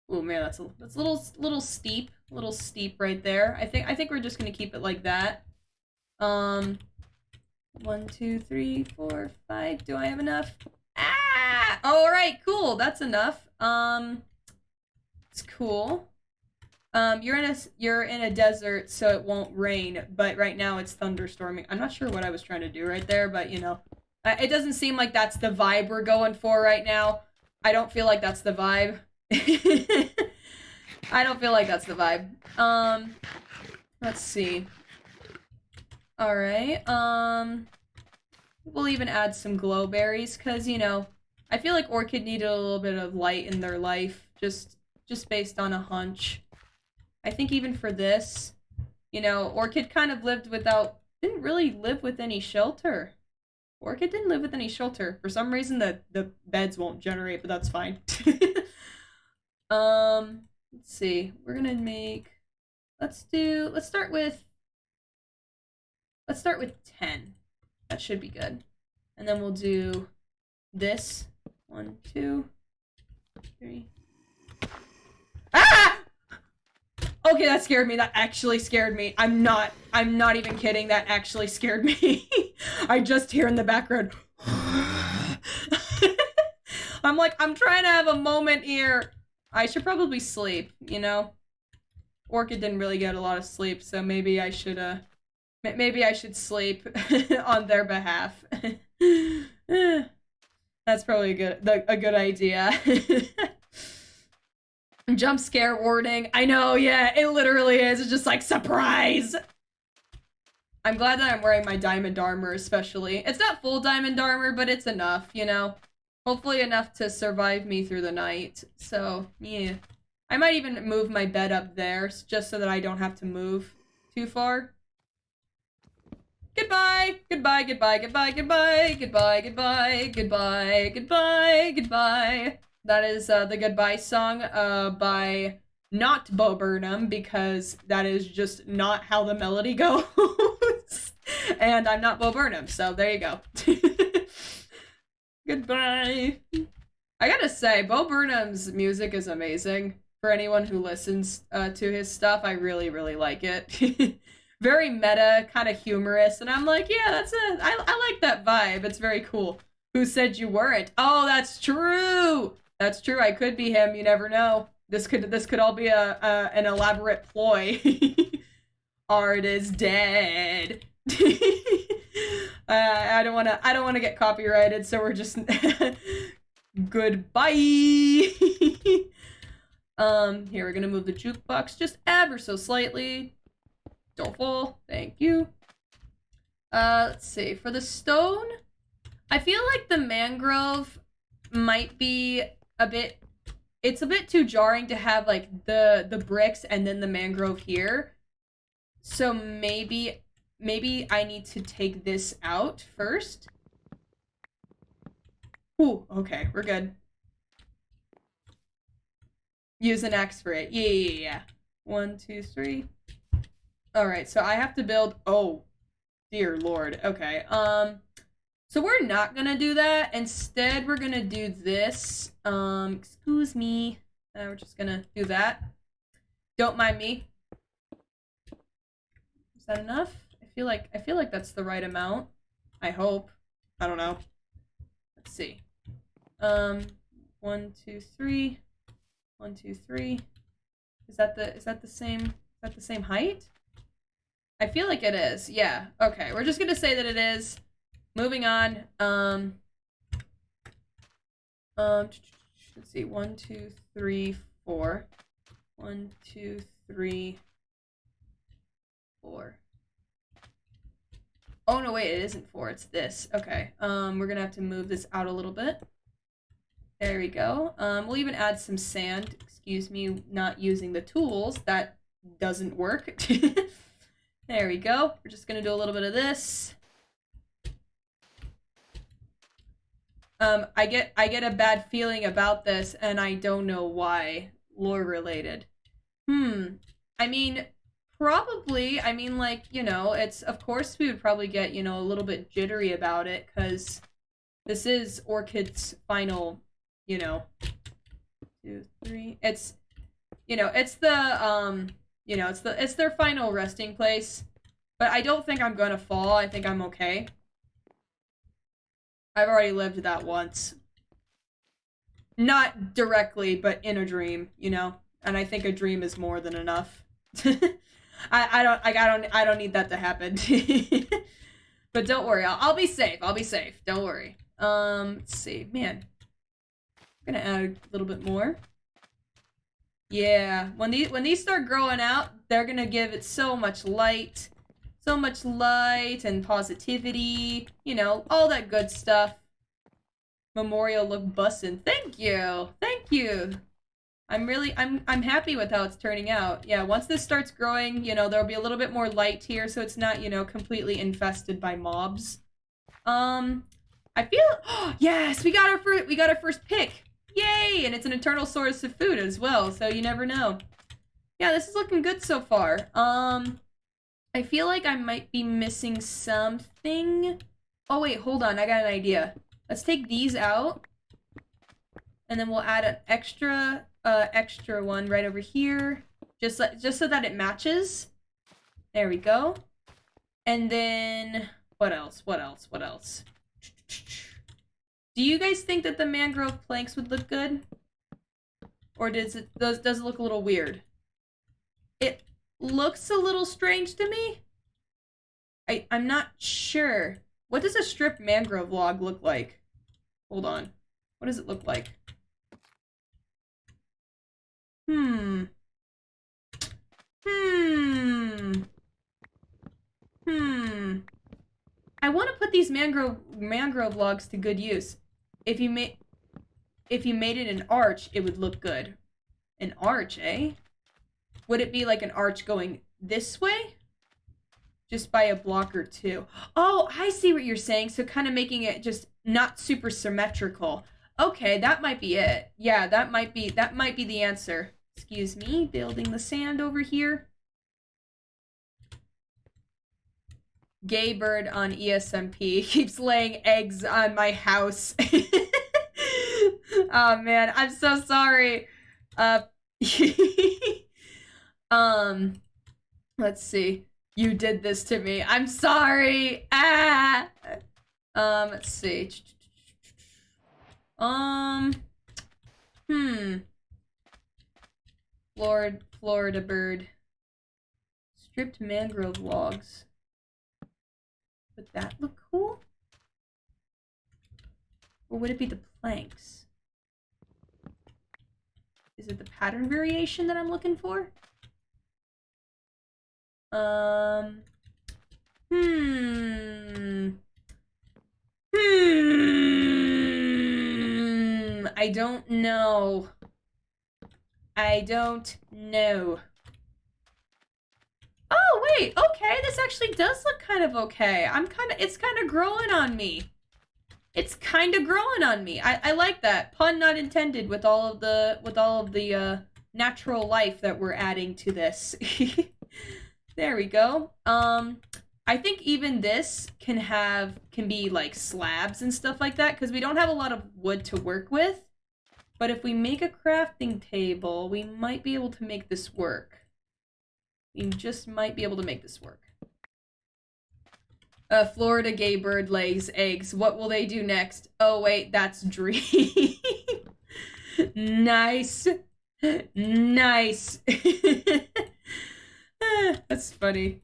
oh man, that's a little steep, right there. I think we're just gonna keep it like that. 1, 2, 3, 4, 5. Do I have enough? Ah! All right, cool. That's enough. It's cool. You're in a desert, so it won't rain. But right now it's thunderstorming. I'm not sure what I was trying to do right there, but you know, it doesn't seem like that's the vibe we're going for right now. I don't feel like that's the vibe. I don't feel like that's the vibe. Let's see. All right. We'll even add some glow berries because, you know, I feel like Orchid needed a little bit of light in their life, just based on a hunch. I think even for this, you know, Orchid kind of didn't really live with any shelter. Orchid didn't live with any shelter. For some reason, the beds won't generate, but that's fine. Let's see. We're gonna make. Let's start with 10. That should be good. And then we'll do this. 1, 2, 3. Ah! Okay, that scared me. That actually scared me. I'm not even kidding. That actually scared me. I just hear in the background. I'm like, I'm trying to have a moment here. I should probably sleep, you know? Orchid didn't really get a lot of sleep, so maybe I should sleep on their behalf. That's probably a good idea. Jump scare warning. I know, yeah, it literally is. It's just like, surprise! I'm glad that I'm wearing my diamond armor, especially. It's not full diamond armor, but it's enough, you know? Hopefully enough to survive me through the night. So, yeah. I might even move my bed up there, just so that I don't have to move too far. Goodbye! Goodbye, goodbye, goodbye, goodbye, goodbye, goodbye, goodbye, goodbye, goodbye. That is the goodbye song by not Bo Burnham, because that is just not how the melody goes. And I'm not Bo Burnham, so there you go. Goodbye. I gotta say, Bo Burnham's music is amazing. For anyone who listens to his stuff, I really, really like it. Very meta, kind of humorous, and I'm like, yeah, I like that vibe. It's very cool. Who said you weren't? Oh, that's true. That's true. I could be him. You never know. This could all be an elaborate ploy. Art is dead. I don't wanna get copyrighted, so we're just goodbye. Here we're gonna move the jukebox just ever so slightly. Don't fall. Thank you. Let's see. For the stone, I feel like the mangrove might be it's a bit too jarring to have like the bricks and then the mangrove here. So maybe I need to take this out first. Ooh, okay, we're good. Use an axe for it. Yeah. 1, 2, 3. Alright, so I have to build... Oh, dear lord. Okay, so we're not gonna do that. Instead, we're gonna do this. Excuse me. We're just gonna do that. Don't mind me. Is that enough? I feel like that's the right amount. I hope. I don't know. Let's see. 1, 2, 3. 1, 2, 3. Is that the same height? I feel like it is. Yeah. Okay. We're just gonna say that it is. Moving on. Let's see. 1, 2, 3, 4. 1, 2, 3, 4. Oh no, wait, it isn't 4. It's this. Okay. We're gonna have to move this out a little bit. There we go. We'll even add some sand. Excuse me, not using the tools. That doesn't work. There we go. We're just gonna do a little bit of this. I get a bad feeling about this, and I don't know why. Lore related. I mean, Probably. I mean, like, you know, it's, of course we would probably get, you know, a little bit jittery about it, because this is Orchid's final, you know, 2, 3. It's, you know, it's the, you know, it's their final resting place. But I don't think I'm gonna fall. I think I'm okay. I've already lived that once. Not directly, but in a dream, you know? And I think a dream is more than enough. I don't need that to happen. But don't worry, I'll be safe. I'll be safe. Don't worry. Let's see. Man. I'm gonna add a little bit more. Yeah, when these start growing out, they're gonna give it so much light. So much light and positivity. You know, all that good stuff. Memorial look bussin'. Thank you. Thank you. I'm happy with how it's turning out. Yeah, once this starts growing, you know, there'll be a little bit more light here, so it's not, you know, completely infested by mobs. I feel yes, we got our first pick. Yay! And it's an eternal source of food as well, so you never know. Yeah, this is looking good so far. I feel like I might be missing something. Oh wait, hold on, I got an idea. Let's take these out. And then we'll add an extra one right over here. Just so that it matches. There we go. And then what else? What else? What else? Do you guys think that the mangrove planks would look good? Or does it look a little weird? It looks a little strange to me. I'm not sure. What does a stripped mangrove log look like? Hold on. What does it look like? I want to put these mangrove logs to good use. If you made it an arch, it would look good. An arch, eh? Would it be like an arch going this way? Just by a block or two. Oh, I see what you're saying. So kind of making it just not super symmetrical. Okay, that might be it. Yeah, that might be the answer. Excuse me, building the sand over here. Gay bird on ESMP keeps laying eggs on my house. Oh man, I'm so sorry. Let's see. You did this to me. I'm sorry. Ah. Let's see. Florida bird. Stripped mangrove logs. Would that look cool? Or would it be the planks? Is it the pattern variation that I'm looking for? I don't know. I don't know. Oh, wait, okay, this actually does look kind of okay. It's kind of growing on me. It's kind of growing on me. I like that. Pun not intended with all of the natural life that we're adding to this. There we go. I think even this can be like slabs and stuff like that, because we don't have a lot of wood to work with. But if we make a crafting table, we might be able to make this work. We just might be able to make this work. Florida gay bird lays eggs. What will they do next? Oh wait, that's dream. Nice. Nice. That's funny.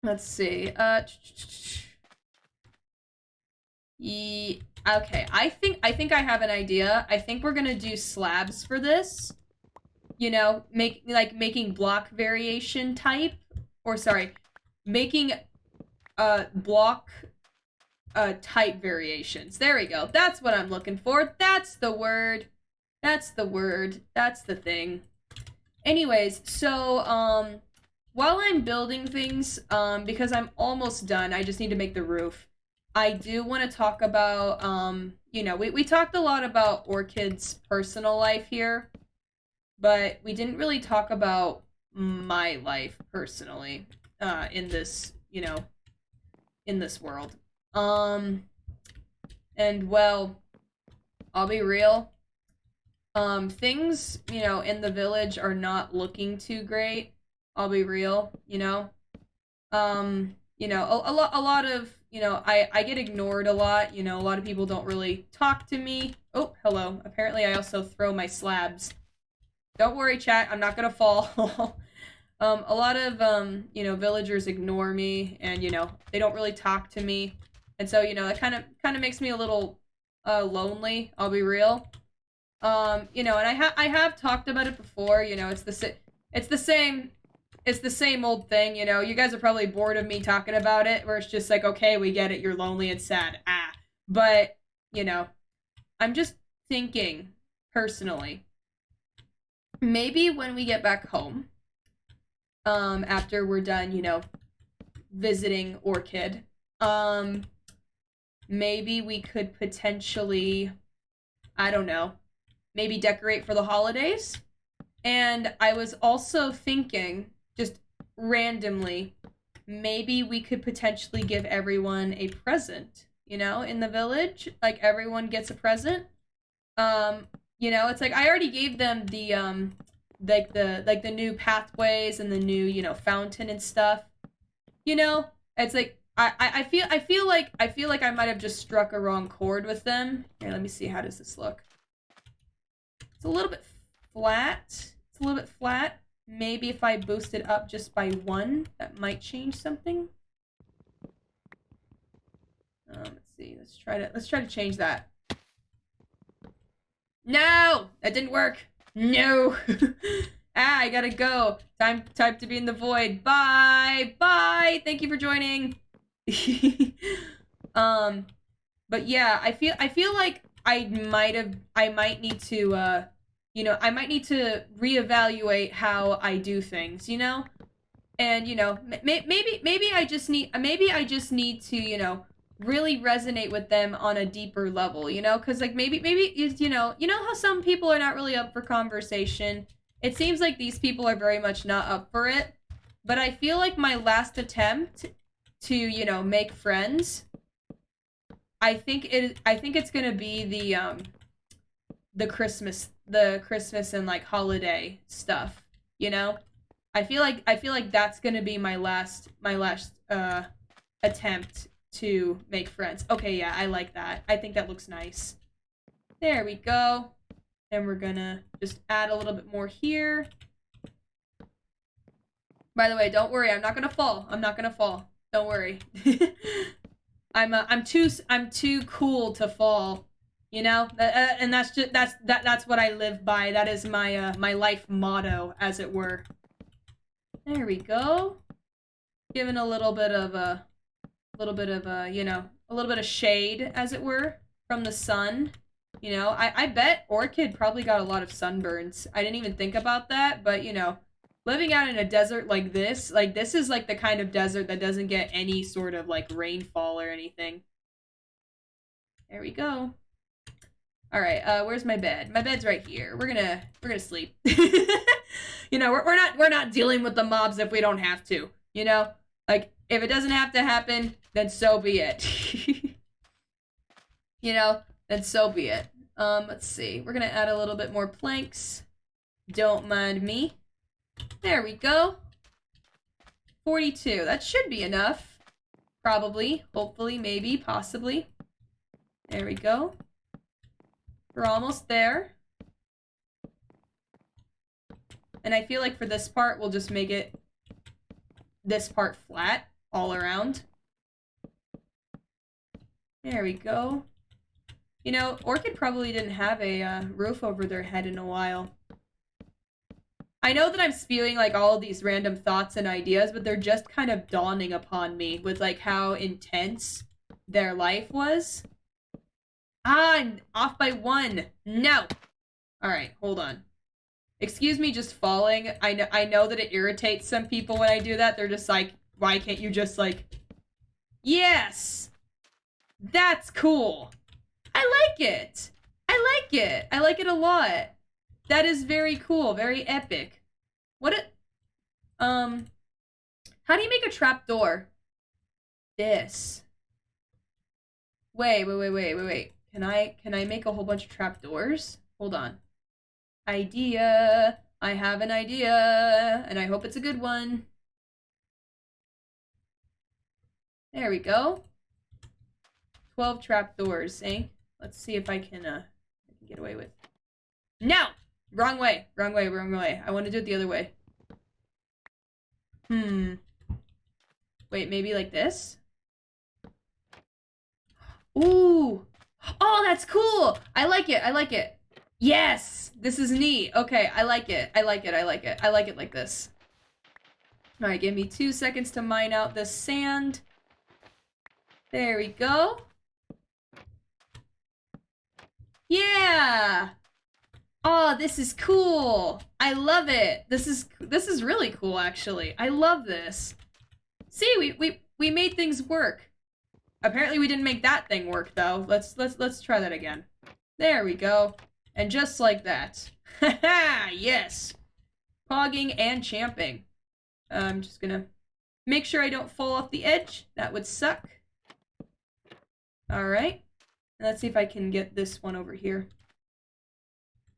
Let's see. Okay, I think I have an idea. I think we're gonna do slabs for this. You know, making block variation type, or sorry, making block type variations. There we go. That's what I'm looking for. That's the word. That's the word. That's the thing. Anyways, so while I'm building things, because I'm almost done, I just need to make the roof. I do want to talk about you know, we talked a lot about Orchid's personal life here. but we didn't really talk about my life personally, in this, in this world. Um, and well, I'll be real. Things, in the village are not looking too great. I'll be real, a lot of, I get ignored a lot. A lot of people don't really talk to me. Oh, hello. Apparently I also throw my slabs. Don't worry, chat, I'm not gonna fall. A lot of, villagers ignore me, and, they don't really talk to me. And so, that kind of makes me a little, lonely, I'll be real. And I have talked about it before, it's the same, it's the same old thing, you guys are probably bored of me talking about it, where it's just like, okay, we get it, you're lonely and sad, but, I'm just thinking, personally, maybe when we get back home, after we're done, visiting Orchid, maybe we could potentially, I don't know, maybe decorate for the holidays. And I was also thinking, just randomly, maybe we could potentially give everyone a present, in the village. Like, everyone gets a present. It's like I already gave them the the new pathways and the new, fountain and stuff. It's like I feel like I might have just struck a wrong chord with them. Here, let me see, how does this look? It's a little bit flat. It's a little bit flat. Maybe if I boost it up just by 1, that might change something. Let's see. Let's try to change that. No! That didn't work. No! I gotta go. Time to be in the void. Bye! Bye! Thank you for joining. But yeah, I feel like I might need to, I might need to reevaluate how I do things, And, maybe I just need to, really resonate with them on a deeper level, because like maybe how some people are not really up for conversation. It seems like these people are very much not up for it, but I feel like my last attempt to, make friends, I think it's gonna be the Christmas and like holiday stuff, I feel like that's gonna be my last attempt to make friends. Okay, yeah, I like that. I think that looks nice. There we go. And we're gonna just add a little bit more here. By the way, don't worry, I'm not gonna fall. I'm not gonna fall. Don't worry. I'm too cool to fall. And that's what I live by. That is my my life motto, as it were. There we go. Giving a little bit of a little bit of shade, as it were, from the sun. I bet Orchid probably got a lot of sunburns. I didn't even think about that, but living out in a desert like this is like the kind of desert that doesn't get any sort of like rainfall or anything. There we go. All right, where's my bed? My bed's right here. We're gonna sleep. We're not dealing with the mobs if we don't have to. Like, if it doesn't have to happen, then so be it. Then so be it. Let's see. We're gonna add a little bit more planks. Don't mind me. There we go. 42. That should be enough. Probably. Hopefully. Maybe. Possibly. There we go. We're almost there. And I feel like for this part, we'll just make it this part flat all around. There we go. Orchid probably didn't have a roof over their head in a while. I know that I'm spewing like all of these random thoughts and ideas, but they're just kind of dawning upon me with like how intense their life was. I'm off by 1. No. All right, hold on. Excuse me just falling. I know that it irritates some people when I do that. They're just like, why can't you just like... Yes! That's cool. I like it. I like it a lot. That is very cool, very epic. What it, how do you make a trapdoor? This. Wait. Can I make a whole bunch of trapdoors? Hold on. Idea. I have an idea, and I hope it's a good one. There we go. 12 trapdoors, eh? Let's see if I can get away with. No! Wrong way. Wrong way. I want to do it the other way. Wait, maybe like this? Ooh! Oh, that's cool! I like it. Yes! This is neat. Okay, I like it. I like it like this. Alright, give me 2 seconds to mine out this sand. There we go. Yeah! Oh, this is cool. I love it. This is really cool, actually. I love this. See, we made things work. Apparently we didn't make that thing work though. Let's try that again. There we go. And just like that. Haha, yes. Pogging and champing. I'm just gonna make sure I don't fall off the edge. That would suck. Alright. Let's see if I can get this one over here.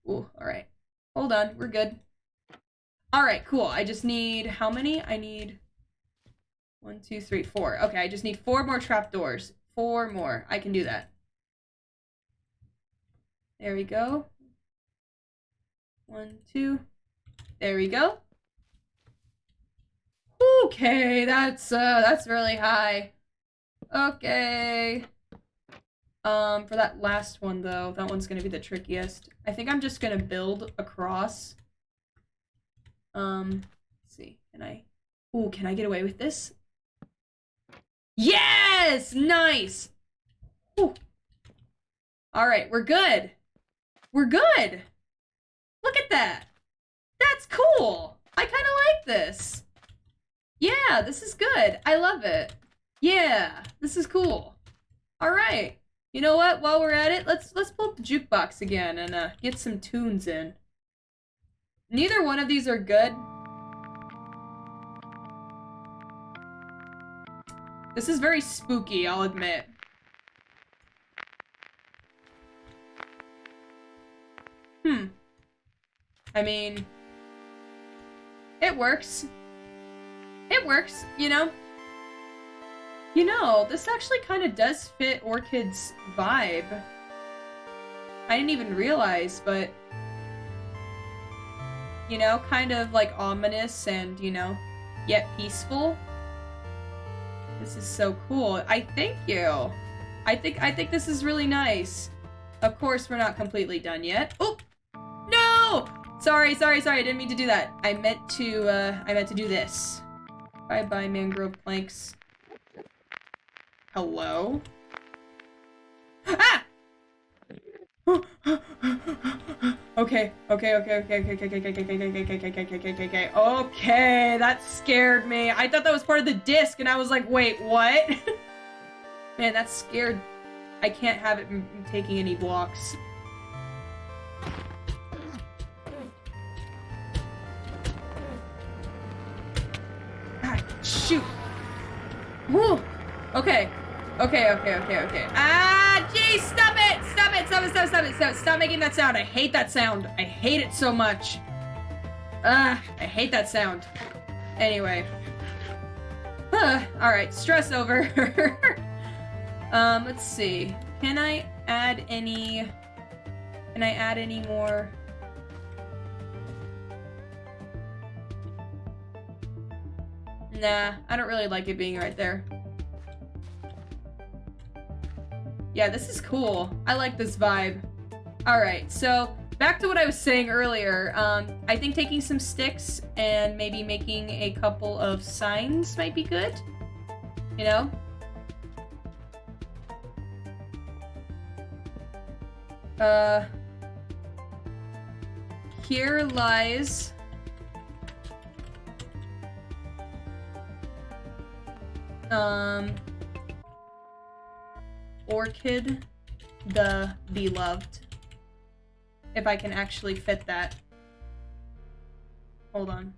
Ooh, alright. Hold on, we're good. Alright, cool. I just need how many? I need 1, 2, 3, 4. Okay, I just need 4 more trapdoors. 4 more. I can do that. There we go. 1, 2. There we go. Okay, that's really high. Okay. For that last one though, that one's gonna be the trickiest. I think I'm just gonna build across. Let's see, can I get away with this? Yes! Nice! Ooh. Alright, we're good. We're good! Look at that! That's cool! I kinda like this. Yeah, this is good. I love it. Yeah, this is cool. Alright. You know what? While we're at it, let's pull up the jukebox again and get some tunes in. Neither one of these are good. This is very spooky, I'll admit. I mean, it works. It works, you know? You know, this actually kind of does fit Orchid's vibe. I didn't even realize, but... You know, kind of like ominous and, you know, yet peaceful. This is so cool. I thank you. I think this is really nice. Of course, we're not completely done yet. Oh! No! Sorry. I didn't mean to do that. I meant to do this. Bye-bye, mangrove planks. Hello? Ah! Okay, that scared me. I thought that was part of the disc, and I was like, wait, what? Man, that scared... I can't have it taking any blocks. Ah, shoot! Whew! Okay. Ah, jeez, stop it! Stop making that sound. I hate that sound. I hate it so much. Ah, I hate that sound. Anyway. Alright, stress over. Let's see. Can I add any more? Nah, I don't really like it being right there. Yeah, this is cool. I like this vibe. Alright, so back to what I was saying earlier. I think taking some sticks and maybe making a couple of signs might be good. You know? Here lies... Orchid the Beloved. if I can actually fit that. Hold on.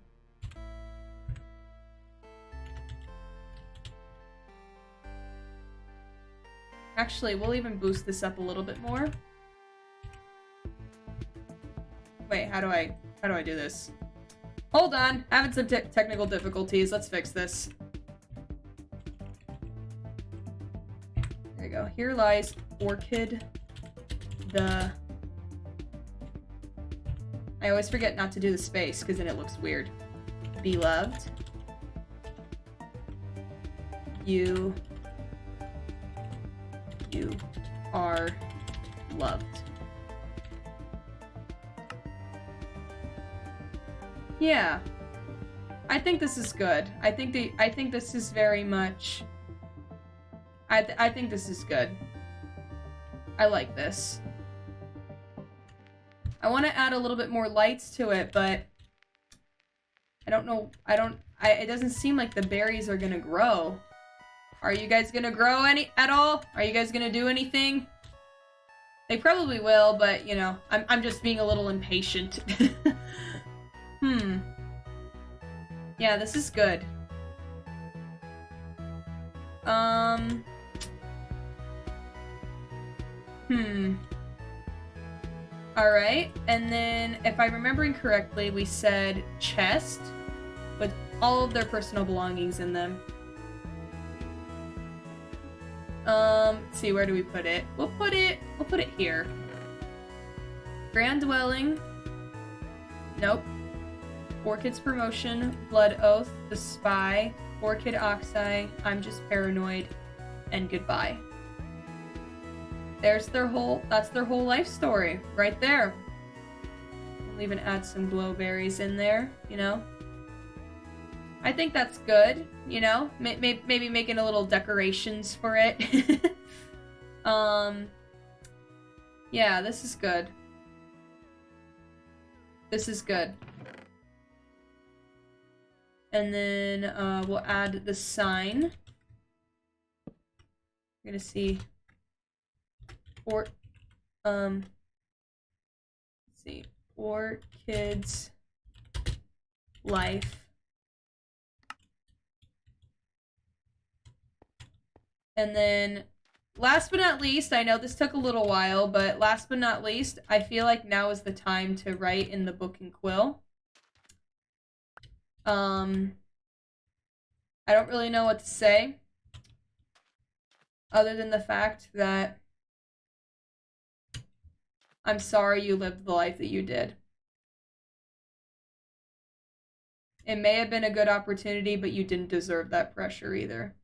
Actually, we'll even boost this up a little bit more. Wait, how do I do this? Hold on, having some technical difficulties. Let's fix this. There you go. Here lies Orchid, the... I always forget not to do the space, because then it looks weird. Beloved. You are loved. Yeah. I think this is good. I think this is very much... I think this is good. I like this. I want to add a little bit more lights to it, but I don't know. It doesn't seem like the berries are gonna grow. Are you guys gonna grow at all? Are you guys gonna do anything? They probably will, but you know, I'm just being a little impatient. Yeah, this is good. Alright, and then, if I'm remembering correctly, we said chest with all of their personal belongings in them. Let's see, where do we put it? We'll put it here. Grand Dwelling. Nope. Orchid's Promotion, Blood Oath, The Spy, Orchid Oxeye, I'm Just Paranoid, and Goodbye. That's their whole life story, right there. We'll even add some glowberries in there, you know? I think that's good, you know? Maybe making a little decorations for it. Yeah, this is good. This is good. And then, we'll add the sign. We're gonna see... let's see, Orchid's life. And then, last but not least, I know this took a little while, but last but not least, I feel like now is the time to write in the book and quill. I don't really know what to say, other than the fact that I'm sorry you lived the life that you did. It may have been a good opportunity, but you didn't deserve that pressure either.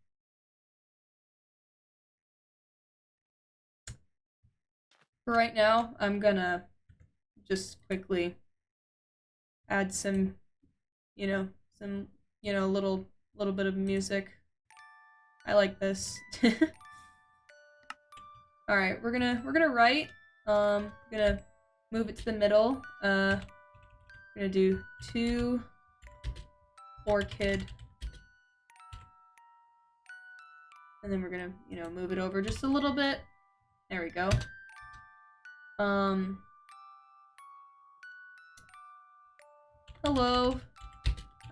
For right now, I'm gonna just quickly add some, little bit of music. I like this. All right, we're gonna write. Gonna move it to the middle. Gonna do 2 Orchid. And then we're gonna, move it over just a little bit. There we go. Hello.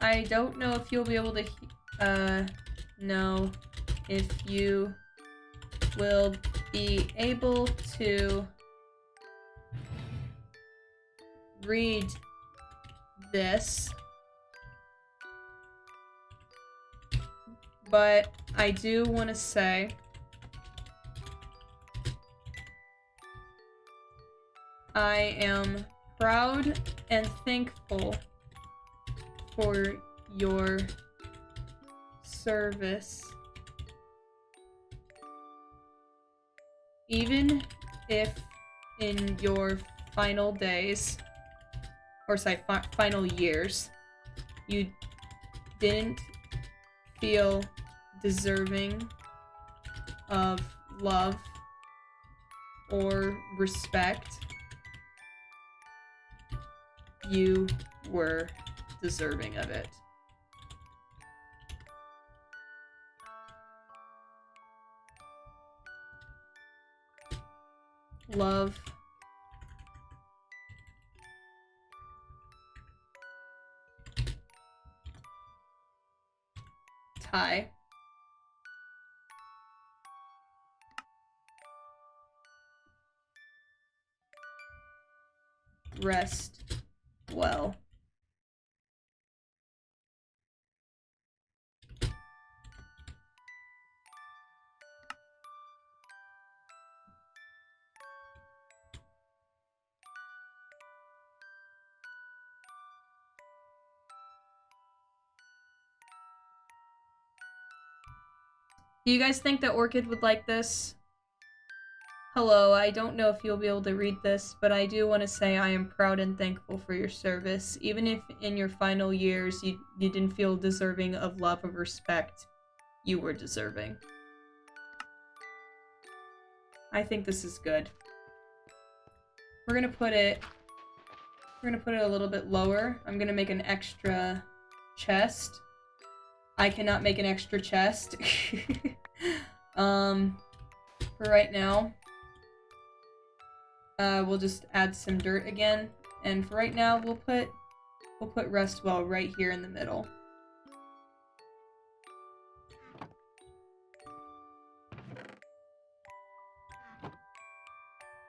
I don't know if you'll be able to, know if you will be able to read this, but I do want to say I am proud and thankful for your service, even if in your final days, or sorry, final years, you didn't feel deserving of love or respect. You were deserving of it. Love, high. Rest well. Do you guys think that Orchid would like this? Hello, I don't know if you'll be able to read this, but I do want to say I am proud and thankful for your service. Even if in your final years you didn't feel deserving of love or respect, you were deserving. I think this is good. We're gonna put it a little bit lower. I'm gonna make an extra chest. I cannot make an extra chest. For right now, we'll just add some dirt again. And for right now, we'll put rest well right here in the middle.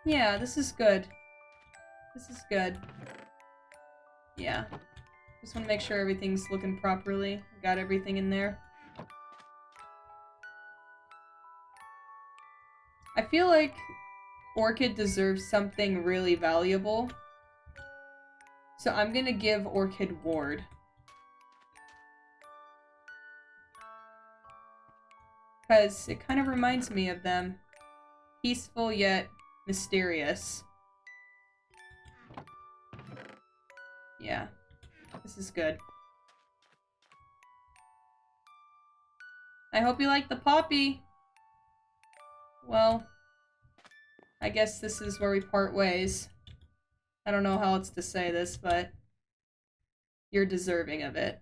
Yeah, this is good. This is good. Yeah. Just want to make sure everything's looking properly. Got everything in there. I feel like Orchid deserves something really valuable. So I'm gonna give Orchid Ward. Because it kind of reminds me of them. Peaceful yet mysterious. Yeah. This is good. I hope you like the poppy. Well, I guess this is where we part ways. I don't know how else to say this, but you're deserving of it.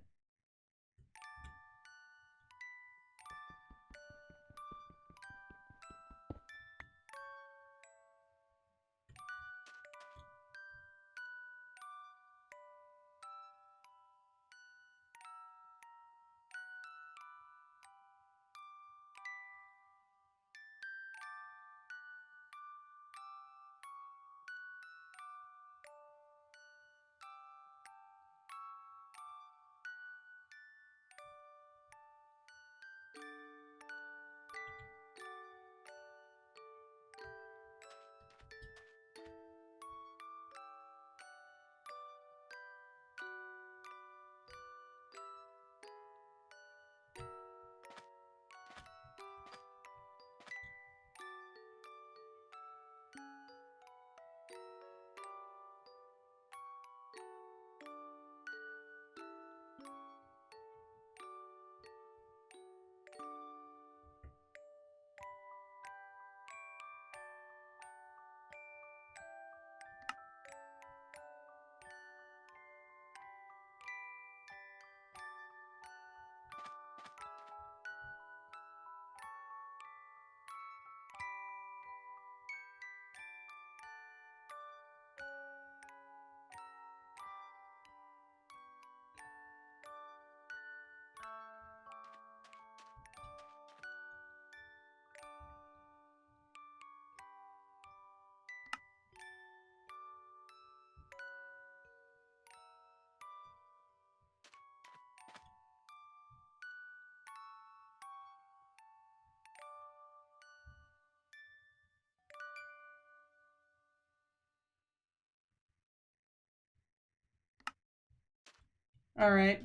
Alright.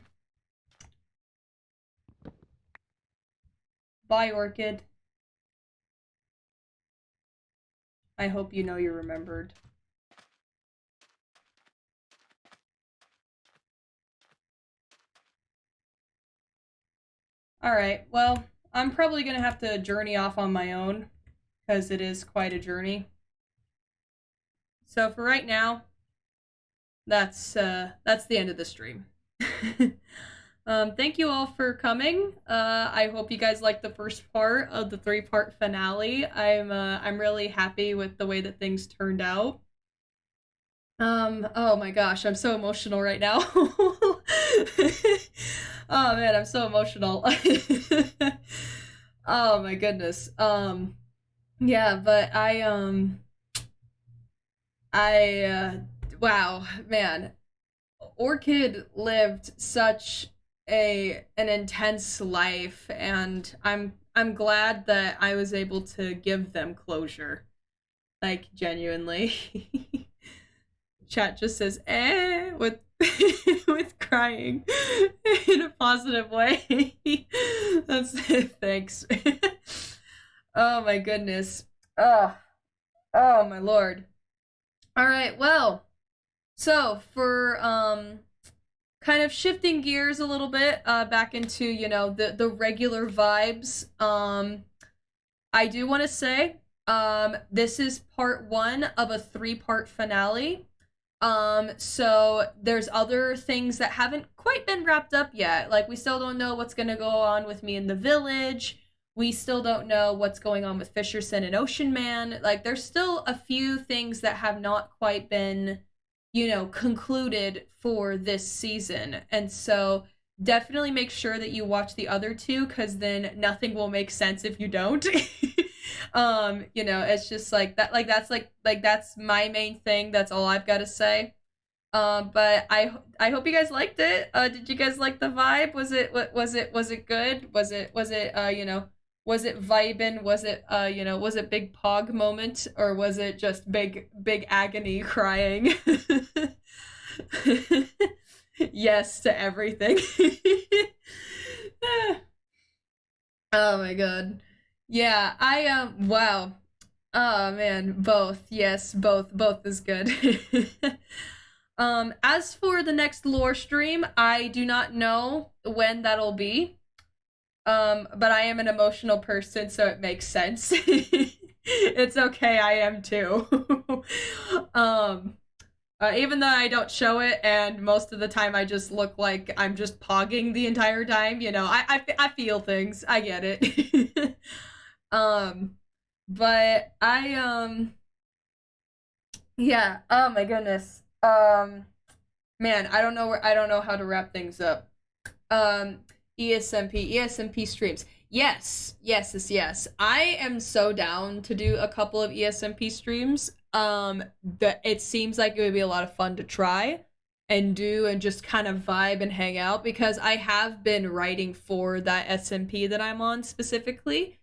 Bye, Orchid. I hope you know you're remembered. Alright, well, I'm probably gonna have to journey off on my own, because it is quite a journey. So for right now, that's the end of the stream. Thank you all for coming. I hope you guys liked the first part of the 3-part finale. I'm really happy with the way that things turned out. Oh my gosh, I'm so emotional right now. Oh man, I'm so emotional. Oh my goodness. Yeah, but I wow, man. Orchid lived such a an intense life, and I'm glad that I was able to give them closure. Like genuinely. Chat just says with with crying in a positive way. That's thanks. Oh my goodness. Oh, oh my lord. All right, well, so for kind of shifting gears a little bit back into, the regular vibes, I do want to say this is part 1 of a 3-part finale. So there's other things that haven't quite been wrapped up yet. Like, we still don't know what's gonna go on with me in the village. We still don't know what's going on with Fisherson and Ocean Man. Like, there's still a few things that have not quite been, concluded for this season. And so definitely make sure that you watch the other two, because then nothing will make sense if you don't. It's just like that, like that's my main thing. That's all I've got to say. But I hope you guys liked it. Did you guys like the vibe? Was it good? Was it vibin'? Was it big pog moment, or was it just big agony crying? Yes to everything. Oh my god. Yeah, wow. Oh man, both. Yes, both is good. As for the next lore stream, I do not know when that'll be. But I am an emotional person, so it makes sense. It's okay, I am too. Even though I don't show it, and most of the time I just look like I'm just pogging the entire time, I feel things. I get it. um, but yeah. Oh my goodness. Man, I don't know how to wrap things up. Um, ESMP streams. Yes. I am so down to do a couple of ESMP streams. That it seems like it would be a lot of fun to try and do, and just kind of vibe and hang out, because I have been writing for that SMP that I'm on specifically,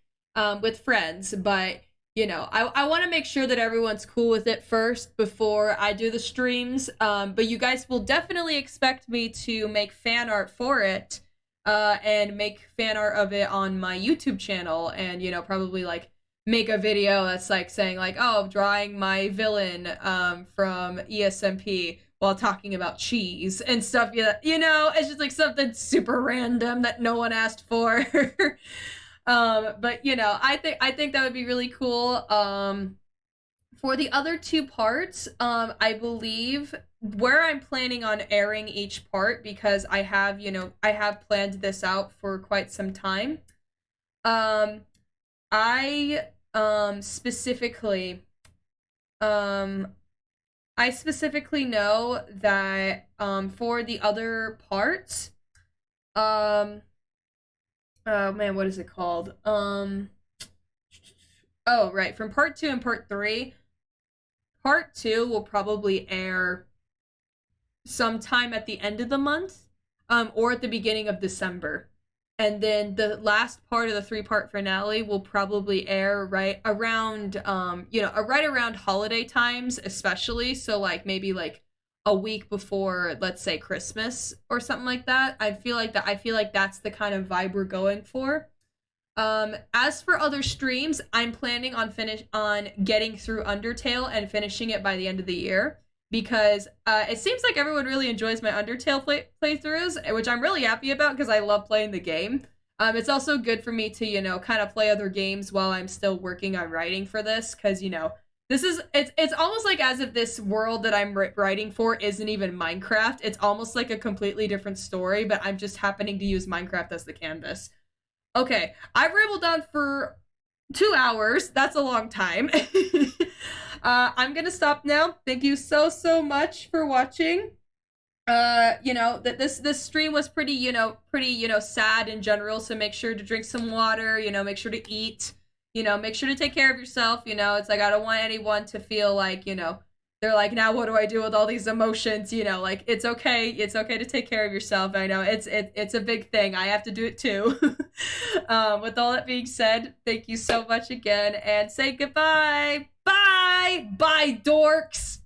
with friends, but I want to make sure that everyone's cool with it first before I do the streams. But you guys will definitely expect me to make fan art for it, and make fan art of it on my YouTube channel, and probably like make a video that's like saying like, oh, drawing my villain from ESMP while talking about cheese and stuff. Yeah, it's just like something super random that no one asked for. But I think that would be really cool. For the other 2 parts, I believe where I'm planning on airing each part, because I have planned this out for quite some time. I specifically I specifically know that for the other parts, oh man, what is it called? Oh right, from part 2 and part 3, part 2 will probably air sometime at the end of the month, or at the beginning of December. And then the last part of the 3-part finale will probably air right around right around holiday times, especially. So like maybe like a week before, let's say, Christmas or something like that. I feel like that's the kind of vibe we're going for. As for other streams, I'm planning on getting through Undertale and finishing it by the end of the year, because it seems like everyone really enjoys my Undertale playthroughs, which I'm really happy about, because I love playing the game. It's also good for me to, kind of play other games while I'm still working on writing for this, because, it's almost like as if this world that I'm writing for isn't even Minecraft. It's almost like a completely different story, but I'm just happening to use Minecraft as the canvas. Okay, I've rambled on for 2 hours. That's a long time. I'm gonna stop now. Thank you so much for watching. that this stream was pretty, pretty, sad in general. So make sure to drink some water. Make sure to eat. Make sure to take care of yourself. It's like I don't want anyone to feel like, they're like, now what do I do with all these emotions? Like it's okay. It's okay to take care of yourself. I know it's a big thing. I have to do it too. With all that being said, thank you so much again, and say goodbye. Bye, bye, dorks.